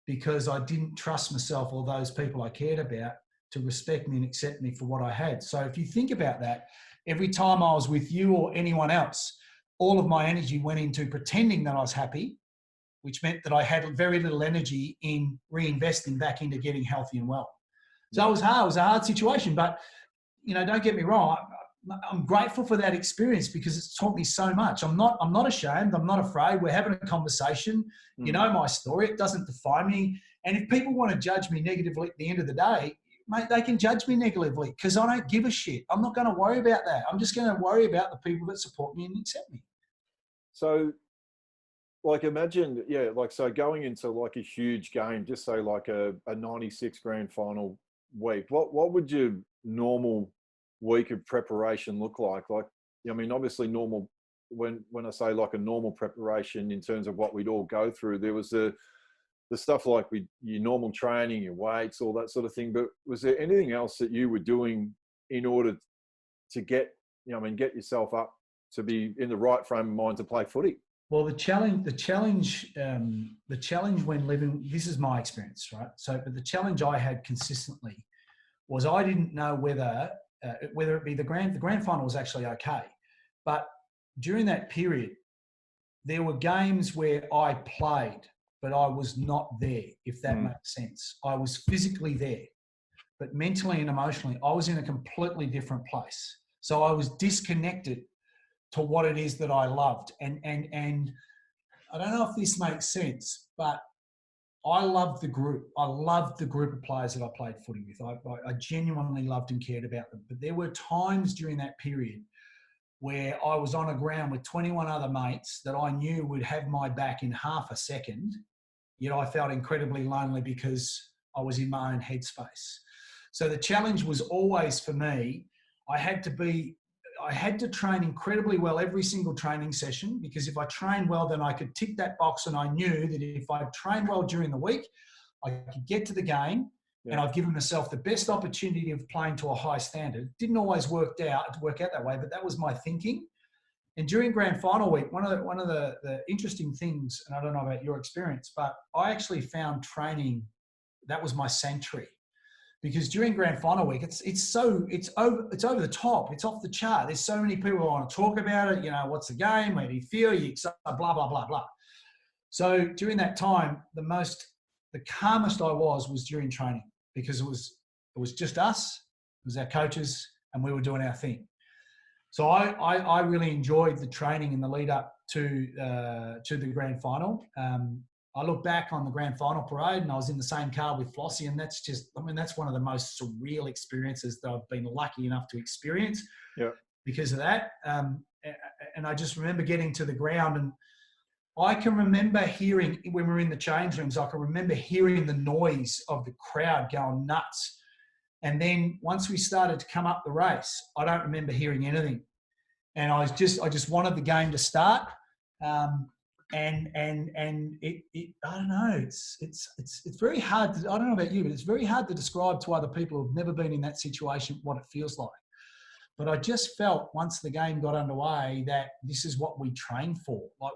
because I didn't trust myself or those people I cared about to respect me and accept me for what I had. So if you think about that, every time I was with you or anyone else, all of my energy went into pretending that I was happy, which meant that I had very little energy in reinvesting back into getting healthy and well. So it was hard. It was a hard situation, but don't get me wrong. I'm grateful for that experience because it's taught me so much. I'm not ashamed. I'm not afraid. We're having a conversation. You know my story. It doesn't define me. And if people want to judge me negatively at the end of the day, mate, they can judge me negatively because I don't give a shit. I'm not going to worry about that. I'm just going to worry about the people that support me and accept me. So, like, imagine, so going into like a huge game, just say like a 96 grand final week, what would your normal week of preparation look like? Like, I mean, obviously normal, when I say like a normal preparation in terms of what we'd all go through, there was the stuff like your normal training, your weights, all that sort of thing. But was there anything else that you were doing in order to get yourself up to be in the right frame of mind to play footy? Well, the challenge when living, this is my experience, right? So, but the challenge I had consistently was I didn't know whether it be the grand final was actually okay, but during that period, there were games where I played, but I was not there, if that makes sense. I was physically there, but mentally and emotionally, I was in a completely different place. So I was disconnected to what it is that I loved. And I don't know if this makes sense, but I loved the group. I loved the group of players that I played footy with. I genuinely loved and cared about them. But there were times during that period where I was on a ground with 21 other mates that I knew would have my back in half a second, yet I felt incredibly lonely because I was in my own headspace. So the challenge was always for me, I had to train incredibly well every single training session, because if I trained well, then I could tick that box, and I knew that if I trained well during the week, I could get to the game and I've given myself the best opportunity of playing to a high standard. Didn't always work out that way, but that was my thinking. And during grand final week, one of the interesting things, and I don't know about your experience, but I actually found training, that was my sanctuary. Because during grand final week, it's over the top. It's off the chart. There's so many people who want to talk about it. What's the game? Where do you feel? You excited? Blah blah blah blah. So during that time, the calmest I was during training, because it was just us, it was our coaches, and we were doing our thing. So I really enjoyed the training in the lead up to the grand final. I look back on the grand final parade, and I was in the same car with Flossie, and that's one of the most surreal experiences that I've been lucky enough to experience because of that. And I just remember getting to the ground, and I can remember hearing, when we were in the change rooms, I can remember hearing the noise of the crowd going nuts. And then once we started to come up the race, I don't remember hearing anything. And I just wanted the game to start. And it I don't know, it's very hard to, I don't know about you, but it's very hard to describe to other people who've never been in that situation what it feels like. But I just felt once the game got underway that this is what we trained for. Like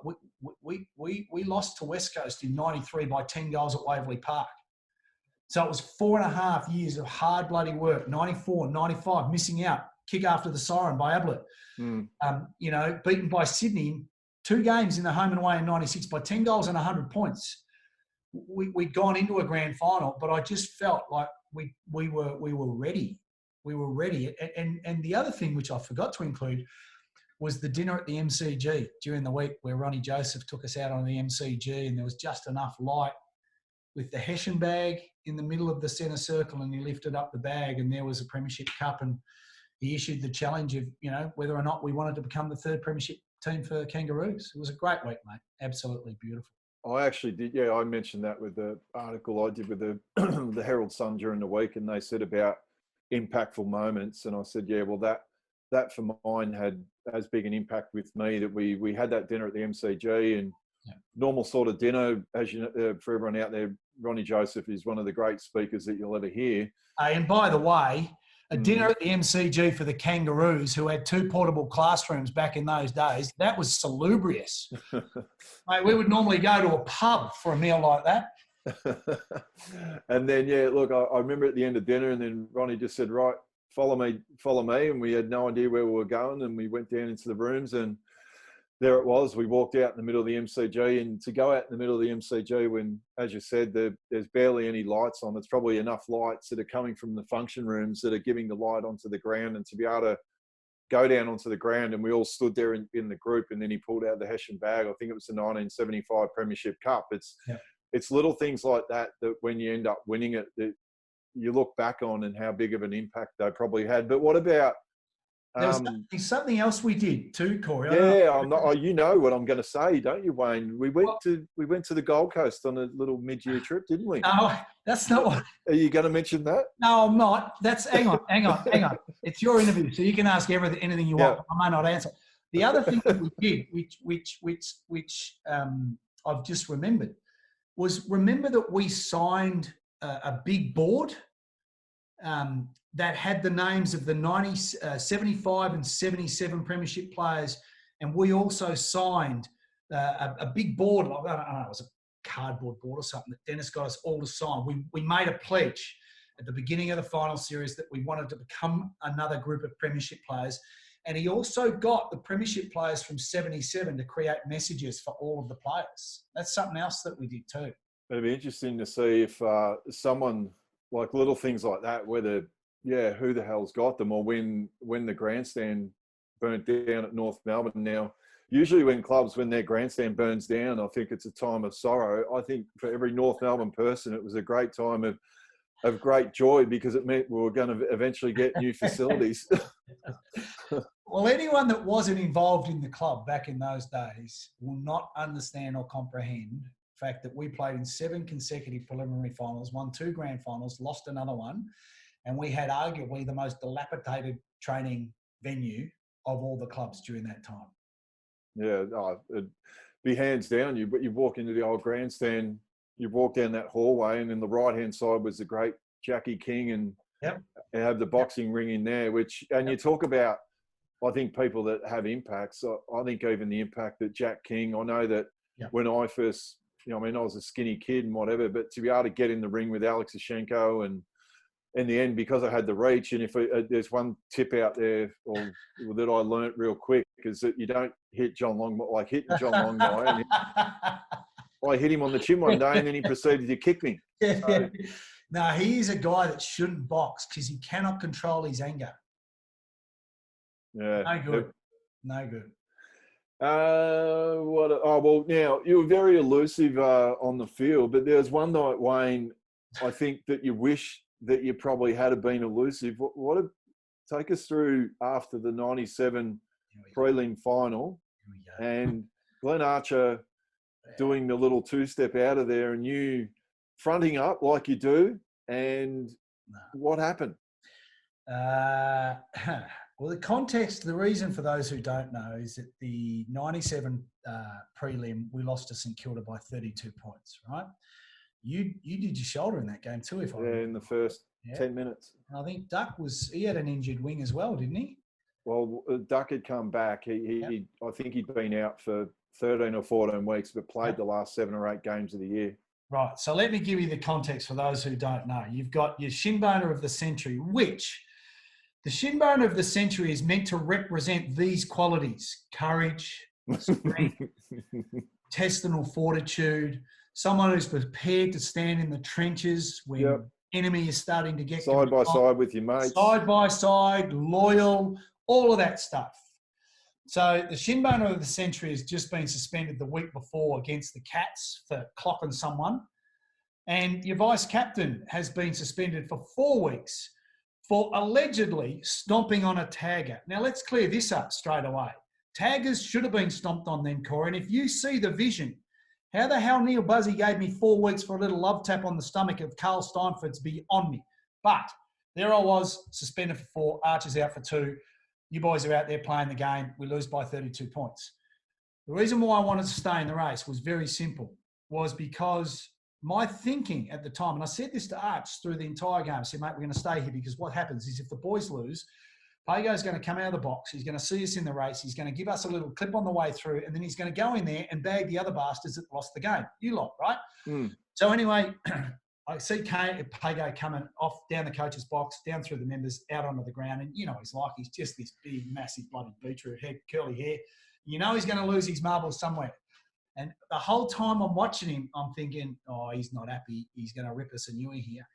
we lost to West Coast in 93 by 10 goals at Waverley Park. So it was 4.5 years of hard bloody work. 94, 95, missing out, kick after the siren by Ablett. Beaten by Sydney 2 games in the home and away in 96 by 10 goals and 100 points. We'd gone into a grand final, but I just felt like we were ready. We were ready. And the other thing, which I forgot to include, was the dinner at the MCG during the week, where Ronnie Joseph took us out on the MCG, and there was just enough light with the Hessian bag in the middle of the centre circle, and he lifted up the bag, and there was a premiership cup, and he issued the challenge of, whether or not we wanted to become the 3rd premiership team for Kangaroos. It was a great week, mate. Absolutely beautiful. I actually did. Yeah, I mentioned that with the article I did with the the Herald Sun during the week, and they said about impactful moments, and I said, yeah, well, that for mine had as big an impact with me, that we had that dinner at the MCG, and normal sort of dinner, as you know, for everyone out there, Ronnie Joseph is one of the great speakers that you'll ever hear. And by the way, A dinner at the MCG for the Kangaroos, who had 2 portable classrooms back in those days, that was salubrious. Mate, we would normally go to a pub for a meal like that. And then, yeah, look, I remember at the end of dinner, and then Ronnie just said, right, follow me. And we had no idea where we were going. And we went down into the rooms, and there it was. We walked out in the middle of the MCG, and to go out in the middle of the MCG when, as you said, there's barely any lights on. It's probably enough lights that are coming from the function rooms that are giving the light onto the ground, and to be able to go down onto the ground, and we all stood there in the group, and then he pulled out the Hessian bag. I think it was the 1975 Premiership Cup. It's little things like that when you end up winning it, that you look back on and how big of an impact they probably had. But what about... There's something else we did too, Corey. You know what I'm going to say, don't you, Wayne? We went to the Gold Coast on a little mid-year trip, didn't we? No, that's not what. Are you going to mention that? No, I'm not. Hang on. It's your interview, so you can ask anything you want. I may not answer. The other thing that we did, which I've just remembered, was remember that we signed a big board. That had the names of the 75 and 77 Premiership players. And we also signed a big board. I don't know, it was a cardboard board or something that Dennis got us all to sign. We made a pledge at the beginning of the final series that we wanted to become another group of Premiership players. And he also got the Premiership players from 77 to create messages for all of the players. That's something else that we did too. It'd be interesting to see if someone, like little things like that, whether... who the hell's got them, or when the grandstand burnt down at North Melbourne. Now, usually when their grandstand burns down, I think it's a time of sorrow. I think for every North Melbourne person, it was a great time of great joy, because it meant we were going to eventually get new facilities. Well, anyone that wasn't involved in the club back in those days will not understand or comprehend the fact that we played in 7 consecutive preliminary finals, won 2 grand finals, lost another one. And we had arguably the most dilapidated training venue of all the clubs during that time. Yeah, it'd be hands down. You walk into the old grandstand, you walk down that hallway, and then the right-hand side was the great Jackie King, and have the boxing ring in there, and you talk about, I think, people that have impacts. I think even the impact that Jack King, I know that when I first, I was a skinny kid and whatever, but to be able to get in the ring with Alex Ashenko, and in the end, because I had the reach, and if there's one tip out there that I learnt real quick, is that you don't hit John Long like hitting John Long. I hit him on the chin one day, and then he proceeded to kick me. So, no, he is a guy that shouldn't box because he cannot control his anger. Yeah, no good. Now you were very elusive on the field, but there was one night, Wayne, I think that you wish that you probably had been elusive. Take us through after the 97 prelim final, and Glenn Archer doing the little 2-step out of there, and you fronting up like you do, and what happened? Well, the reason for those who don't know is that the 97 prelim, we lost to St Kilda by 32 points, right? You did your shoulder in that game too, if I remember. In the first 10 minutes. And I think Duck he had an injured wing as well, didn't he? Well, Duck had come back. I think he'd been out for 13 or 14 weeks, but played the last 7 or 8 games of the year. Right. So let me give you the context for those who don't know. You've got your shin boner of the century, which the shin boner of the century is meant to represent these qualities: courage, strength, intestinal fortitude, someone who's prepared to stand in the trenches when enemy is starting to get side by side with your mates. Side by side, loyal, all of that stuff. So the shin boner of the century has just been suspended the week before against the Cats for clocking someone. And your vice captain has been suspended for 4 weeks for allegedly stomping on a tagger. Now let's clear this up straight away. Taggers should have been stomped on then, Corey. And if you see the vision, how the hell Neil Buzzy gave me 4 weeks for a little love tap on the stomach of Carl Steinford's beyond me. But there I was, suspended for 4, Archer's out for 2. You boys are out there playing the game. We lose by 32 points. The reason why I wanted to stay in the race was very simple, was because my thinking at the time, and I said this to Arch through the entire game, I said, mate, we're going to stay here because what happens is if the boys lose, Pago's going to come out of the box. He's going to see us in the race. He's going to give us a little clip on the way through, and then he's going to go in there and bag the other bastards that lost the game. You lot, right? So anyway, I see Pago coming off down the coach's box, down through the members, out onto the ground. And you know he's like, he's just this big, massive, bloody beetroot head, curly hair. You know he's going to lose his marbles somewhere. And the whole time I'm watching him, I'm thinking, oh, he's not happy. He's going to rip us a newie here.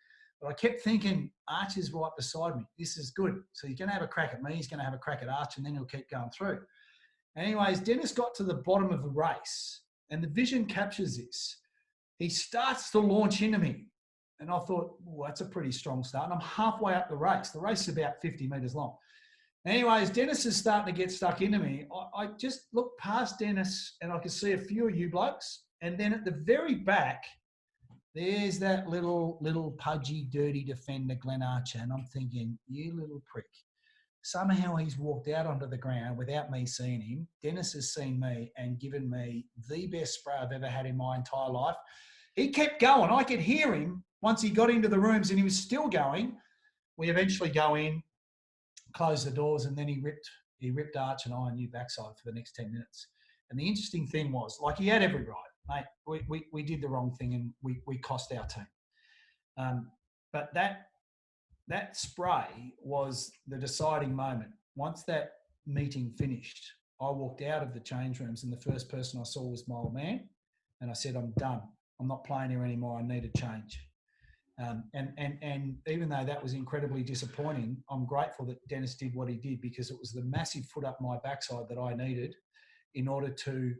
But I kept thinking, Arch is right beside me. This is good. So he's going to have a crack at me. He's going to have a crack at Arch, and then he'll keep going through. Anyways, Dennis got to the bottom of the race, and the vision captures this. He starts to launch into me. And I thought, well, that's a pretty strong start. And I'm halfway up the race. The race is about 50 metres long. Anyways, Dennis is starting to get stuck into me. I just looked past Dennis, and I could see a few of you blokes. And then at the very back, there's that little pudgy, dirty defender, Glenn Archer. And I'm thinking, you little prick. Somehow he's walked out onto the ground without me seeing him. Dennis has seen me and given me the best spray I've ever had in my entire life. He kept going. I could hear him once he got into the rooms, and he was still going. We eventually go in, close the doors, and then he ripped Arch and I a new backside for the next 10 minutes. And the interesting thing was, like, he had every right. Mate, we did the wrong thing, and we cost our team. But that spray was the deciding moment. Once that meeting finished, I walked out of the change rooms, and the first person I saw was my old man. And I said, I'm done. I'm not playing here anymore. I need a change. And even though that was incredibly disappointing, I'm grateful that Dennis did what he did, because it was the massive foot up my backside that I needed in order to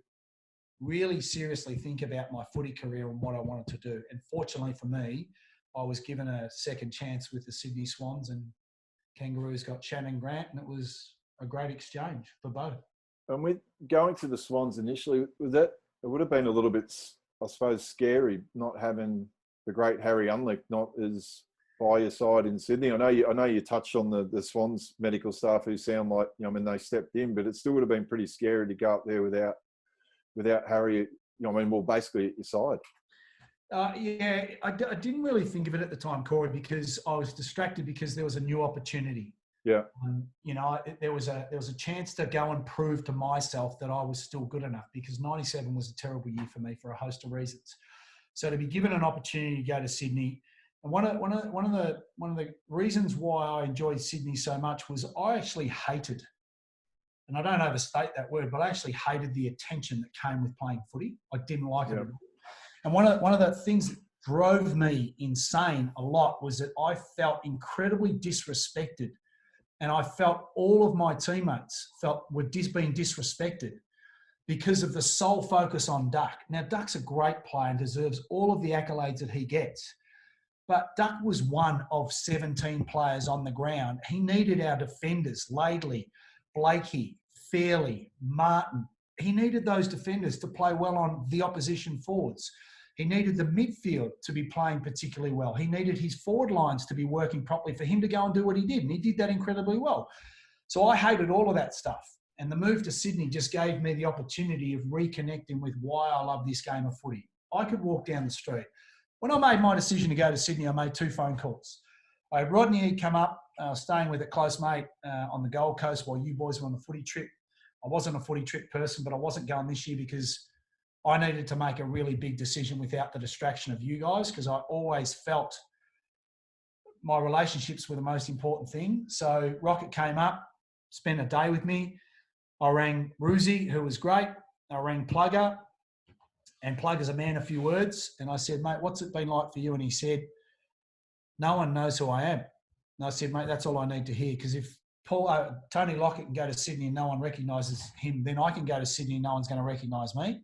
really seriously think about my footy career and what I wanted to do. And fortunately for me, I was given a second chance with the Sydney Swans, and Kangaroos got Shannon Grant, and it was a great exchange for both. And with going to the Swans initially, was that, it would have been a little bit, I suppose, scary not having the great Harry Unlick not as by your side in Sydney. I know you touched on the Swans medical staff who sound like, you know, I mean, they stepped in, but it still would have been pretty scary to go up there without Harry, you know, I mean, well, basically at your side. Yeah, I didn't really think of it at the time, Corey, because I was distracted because there was a new opportunity. Yeah. You know, there was a chance to go and prove to myself that I was still good enough, because 97 was a terrible year for me for a host of reasons. So to be given an opportunity to go to Sydney, and one of the reasons why I enjoyed Sydney so much was I actually hated, and I don't overstate that word, but I actually hated the attention that came with playing footy. I didn't like it at all. And one of the things that drove me insane a lot was that I felt incredibly disrespected, and I felt all of my teammates were being disrespected because of the sole focus on Duck. Now, Duck's a great player and deserves all of the accolades that he gets. But Duck was one of 17 players on the ground. He needed our defenders, Laidley, Blakey, Fairley, Martin. He needed those defenders to play well on the opposition forwards. He needed the midfield to be playing particularly well. He needed his forward lines to be working properly for him to go and do what he did. And he did that incredibly well. So I hated all of that stuff. And the move to Sydney just gave me the opportunity of reconnecting with why I love this game of footy. I could walk down the street. When I made my decision to go to Sydney, I made 2 phone calls. I had Rodney he'd come up, staying with a close mate on the Gold Coast while you boys were on the footy trip. I wasn't a footy trip person, but I wasn't going this year because I needed to make a really big decision without the distraction of you guys, because I always felt my relationships were the most important thing. So Rocket came up, spent a day with me. I rang Roosie, who was great. I rang Plugger, and Plugger's a man of few words. And I said, mate, what's it been like for you? And he said, no one knows who I am. And I said, mate, that's all I need to hear, because if Tony Lockett can go to Sydney and no one recognises him, then I can go to Sydney and no one's going to recognise me.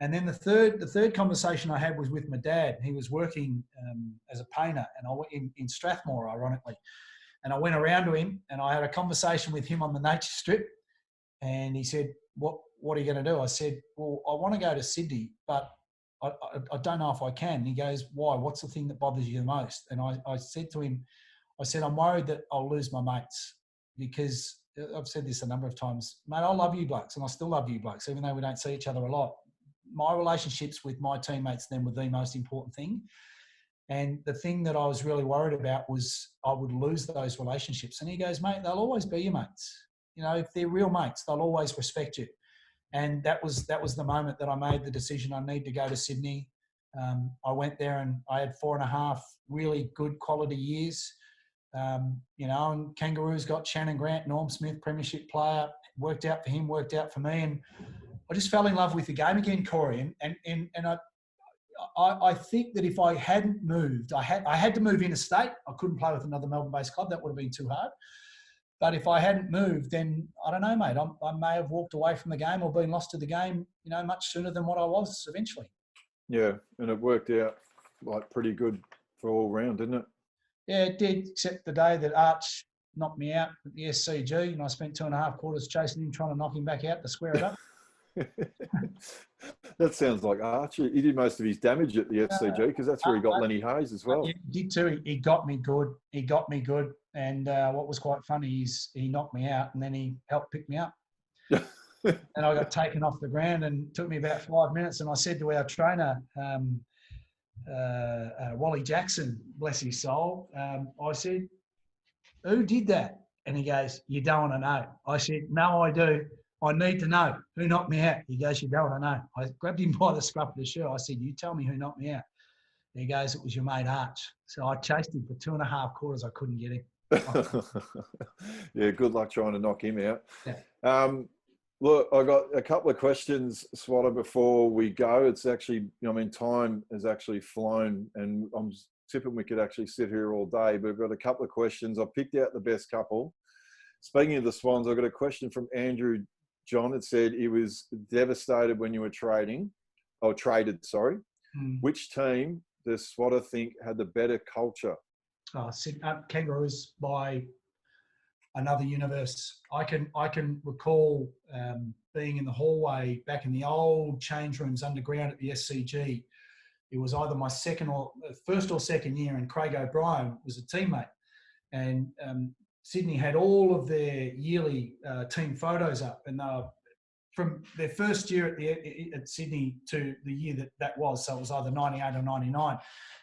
And then the third conversation I had was with my dad. He was working as a painter, and I went in Strathmore, ironically. And I went around to him and I had a conversation with him on the nature strip. And he said, what are you going to do? I said, well, I want to go to Sydney, but I don't know if I can. And he goes, why? What's the thing that bothers you the most? And I said to him, I'm worried that I'll lose my mates, because I've said this a number of times, mate, I love you blokes, and I still love you blokes, even though we don't see each other a lot. my relationships with my teammates then were the most important thing. And the thing that I was really worried about was I would lose those relationships. And he goes, mate, they'll always be your mates. You know, if they're real mates, they'll always respect you. And that was the moment that I made the decision I need to go to Sydney. I went there and I had 4.5 really good quality years. You know, and Kangaroos got Shannon Grant, Norm Smith, premiership player. Worked out for him, worked out for me. And I just fell in love with the game again, Corey. And I think that if I hadn't moved, I had to move interstate. I couldn't play with another Melbourne-based club. That would have been too hard. But if I hadn't moved, then I don't know, mate. I may have walked away from the game or been lost to the game, you know, much sooner than what I was eventually. Yeah, and it worked out like pretty good for all round, didn't it? Yeah, it did, except the day that Arch knocked me out at the SCG, and I spent 2.5 quarters chasing him, trying to knock him back out to square it up. That sounds like Archie. He did most of his damage at the SCG because that's where he got Lenny Hayes as well. He did too. He got me good. And what was quite funny is he knocked me out and then he helped pick me up. And I got taken off the ground and it took me about 5 minutes. And I said to our trainer, Wally Jackson, bless his soul, I said, who did that? And he goes, you don't want to know. I said, no, I do. I need to know who knocked me out. He goes, you don't want to know. I grabbed him by the scruff of the shirt. I said, you tell me who knocked me out. And he goes, it was your mate Arch. So I chased him for 2.5 quarters. I couldn't get him. Yeah, good luck trying to knock him out. Yeah. Look, I got a couple of questions, Swatter, before we go. It's actually, I mean, time has actually flown and I'm tipping we could actually sit here all day, but I've got a couple of questions. I picked out the best couple. Speaking of the Swans, I've got a question from Andrew John. It said he was devastated when you were traded, sorry. Which team does Swatter think had the better culture? Kangaroos by another universe. I can recall being in the hallway back in the old change rooms underground at the SCG. It was either my first or second year, and Craig O'Brien was a teammate. And Sydney had all of their yearly team photos up, and from their first year at Sydney to the year that was, so it was either 98 or 99.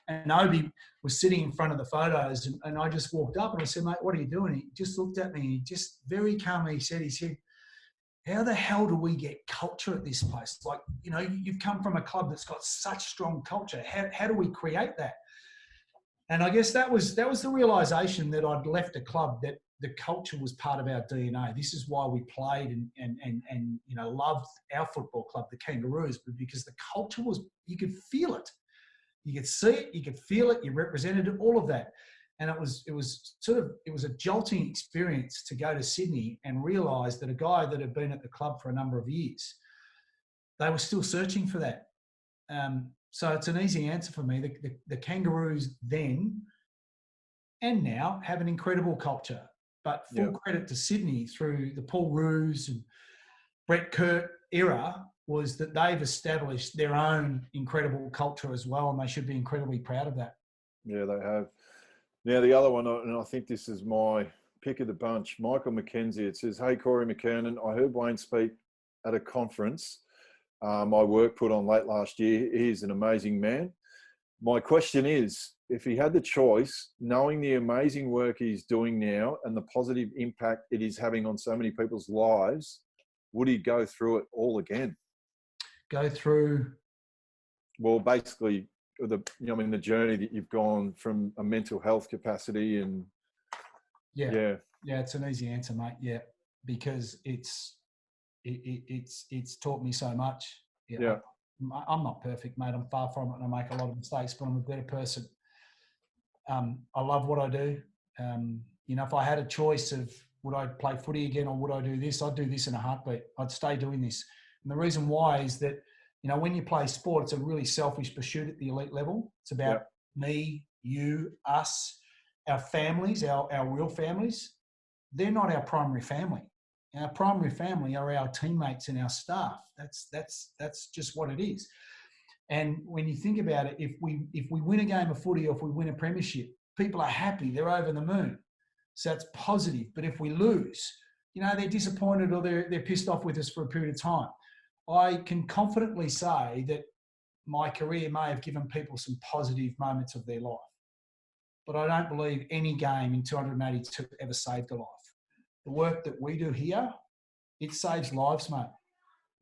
And Obi was sitting in front of the photos, and I just walked up and I said, mate, what are you doing? He just looked at me and he just very calmly said, how the hell do we get culture at this place? Like, you know, you've come from a club that's got such strong culture. How do we create that? And I guess that was the realization that I'd left a club that the culture was part of our DNA. This is why we played and you know, loved our football club, the Kangaroos, but because the culture was, you could feel it. You could see it, you could feel it, you represented it, all of that. And it was a jolting experience to go to Sydney and realise that a guy that had been at the club for a number of years, they were still searching for that. So it's an easy answer for me. The Kangaroos then and now have an incredible culture, but full credit to Sydney through the Paul Roos and Brett Kurt era was that they've established their own incredible culture as well, and they should be incredibly proud of that. Yeah, they have. Now, the other one, and I think this is my pick of the bunch, Michael McKenzie. It says, hey, Corey McKernan, I heard Wayne speak at a conference my work put on late last year. He's an amazing man. My question is, if he had the choice, knowing the amazing work he's doing now and the positive impact it is having on so many people's lives, would he go through it all again? Go through? Well, basically, the journey that you've gone from a mental health capacity and yeah, it's an easy answer, mate. Yeah, because it's taught me so much. Yeah. I'm not perfect, mate. I'm far from it, and I make a lot of mistakes, but I'm a better person. I love what I do. You know, if I had a choice of would I play footy again or would I do this, I'd do this in a heartbeat. I'd stay doing this. And the reason why is that, you know, when you play sport, it's a really selfish pursuit at the elite level. It's about me, you, us, our families, our real families. They're not our primary family. Our primary family are our teammates and our staff. That's just what it is. And when you think about it, if we win a game of footy or if we win a premiership, people are happy. They're over the moon. So that's positive. But if we lose, you know, they're disappointed or they're pissed off with us for a period of time. I can confidently say that my career may have given people some positive moments of their life, but I don't believe any game in 282 ever saved a life. The work that we do here, it saves lives, mate.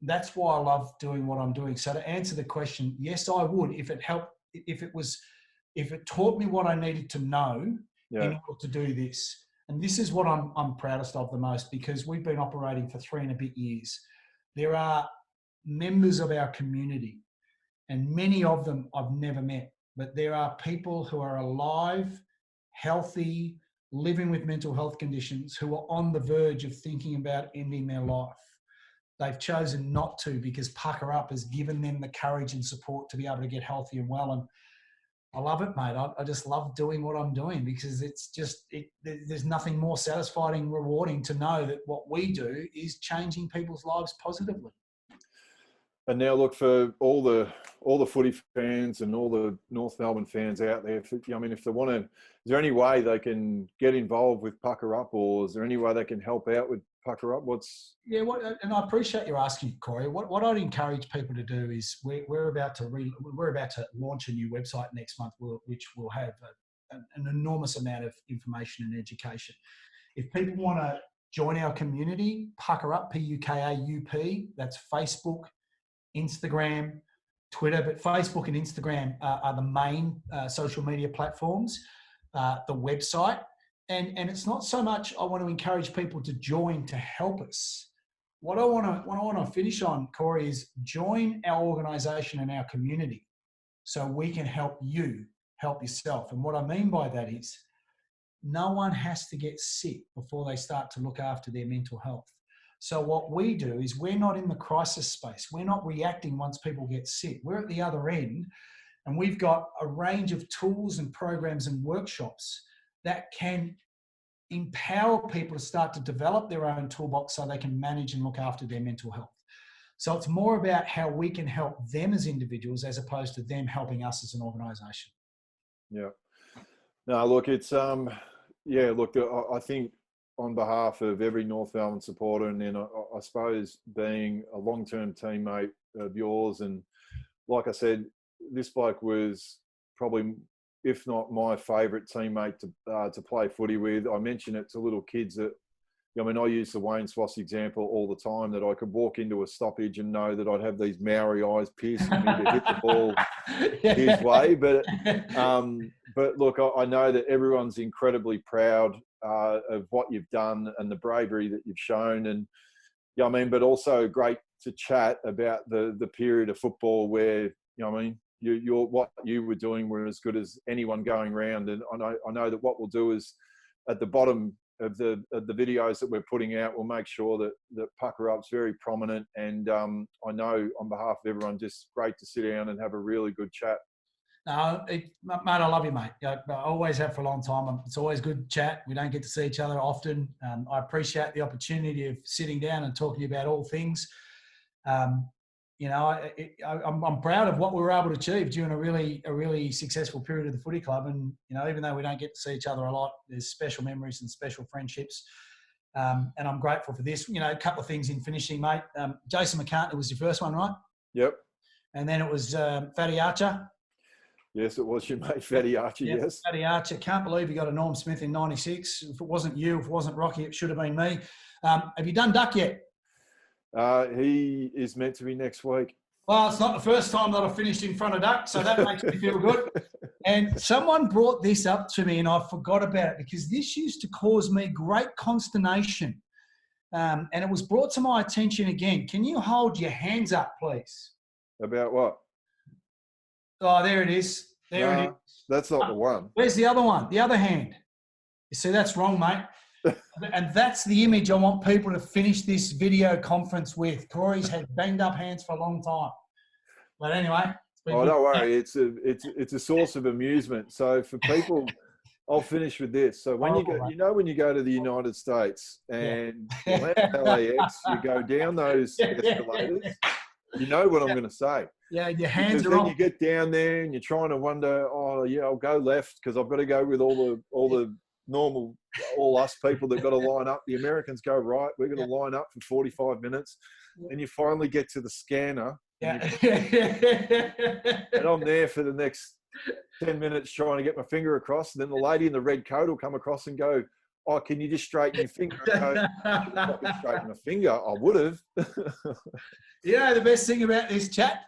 That's why I love doing what I'm doing. So to answer the question, yes, I would if it helped, if it taught me what I needed to know in order to do this. And this is what I'm proudest of the most, because we've been operating for 3 and a bit years. There are members of our community, and many of them I've never met, but there are people who are alive, healthy, living with mental health conditions, who are on the verge of thinking about ending their life. They've chosen not to because Pucker Up has given them the courage and support to be able to get healthy and well. And I love it, mate. I just love doing what I'm doing, because it's just, there's nothing more satisfying and rewarding to know that what we do is changing people's lives positively. And now, look, for all the footy fans and all the North Melbourne fans out there, if they want to, is there any way they can get involved with Pucker Up, or is there any way they can help out with Pucker Up? And I appreciate you asking, Corey. What I'd encourage people to do is we're about to launch a new website next month, which will have an enormous amount of information and education. If people want to join our community, Pucker Up, PUKAUP, that's Facebook, Instagram, Twitter, but Facebook and Instagram are the main social media platforms. The website, and it's not so much I want to encourage people to join to help us. What I want to finish on, Corey, is join our organisation and our community, so we can help you help yourself. And what I mean by that is, no one has to get sick before they start to look after their mental health. So what we do is, we're not in the crisis space. We're not reacting once people get sick. We're at the other end, and we've got a range of tools and programs and workshops that can empower people to start to develop their own toolbox so they can manage and look after their mental health. So it's more about how we can help them as individuals, as opposed to them helping us as an organisation. Yeah. No, look, it's look, I think on behalf of every North Melbourne supporter, and then I suppose being a long-term teammate of yours, and like I said, this bloke was probably, if not my favourite teammate to play footy with. I mention it to little kids that, I use the Wayne Schwass example all the time, that I could walk into a stoppage and know that I'd have these Maori eyes piercing me to hit the ball his way. But look, I know that everyone's incredibly proud of what you've done and the bravery that you've shown. And but also great to chat about the period of football where, what you were doing were as good as anyone going round. And I know that what we'll do is, at the bottom of the videos that we're putting out, we'll make sure that Pucker Up's very prominent. And I know on behalf of everyone, just great to sit down and have a really good chat. Mate, I love you, mate. I always have for a long time. It's always good chat. We don't get to see each other often. I appreciate the opportunity of sitting down and talking about all things. I'm proud of what we were able to achieve during a really successful period of the footy club. And, even though we don't get to see each other a lot, there's special memories and special friendships. And I'm grateful for this. A couple of things in finishing, mate. Jason McKernan was your first one, right? Yep. And then it was Fatty Archer. Yes, it was your mate, Fatty Archer, yep. Yes. Fatty Archer. Can't believe he got a Norm Smith in 96. If it wasn't you, if it wasn't Rocky, it should have been me. Have you done Duck yet? He is meant to be next week. Well, it's not the first time that I've finished in front of Duck, so that makes me feel good. And someone brought this up to me, and I forgot about it, because this used to cause me great consternation. And it was brought to my attention again. Can you hold your hands up, please? About what? Oh, there it is. There it is. That's not the one. Where's the other one? The other hand. You see, that's wrong, mate. And that's the image I want people to finish this video conference with. Corey's had banged up hands for a long time. But anyway. Oh, don't worry. It's a source of amusement. So for people, I'll finish with this. So when when you go to the United States and you land at LAX, you go down those escalators, you know what I'm going to say. Yeah, your hands because are then off. You get down there and you're trying to wonder, I'll go left because I've got to go with all the normal, all us people that got to line up. The Americans go right. We're going to line up for 45 minutes. and you finally get to the scanner. Yeah. And I'm there for the next 10 minutes trying to get my finger across. And then the lady in the red coat will come across and go, "Oh, can you just straighten your finger?" I go, "I've not been straightening my finger. I would have." You know, the best thing about this chat?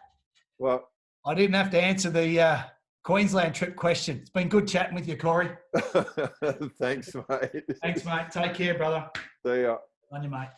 Well, I didn't have to answer the Queensland trip question. It's been good chatting with you, Corey. thanks, mate. Thanks, mate. Take care, brother. See ya. On you, mate.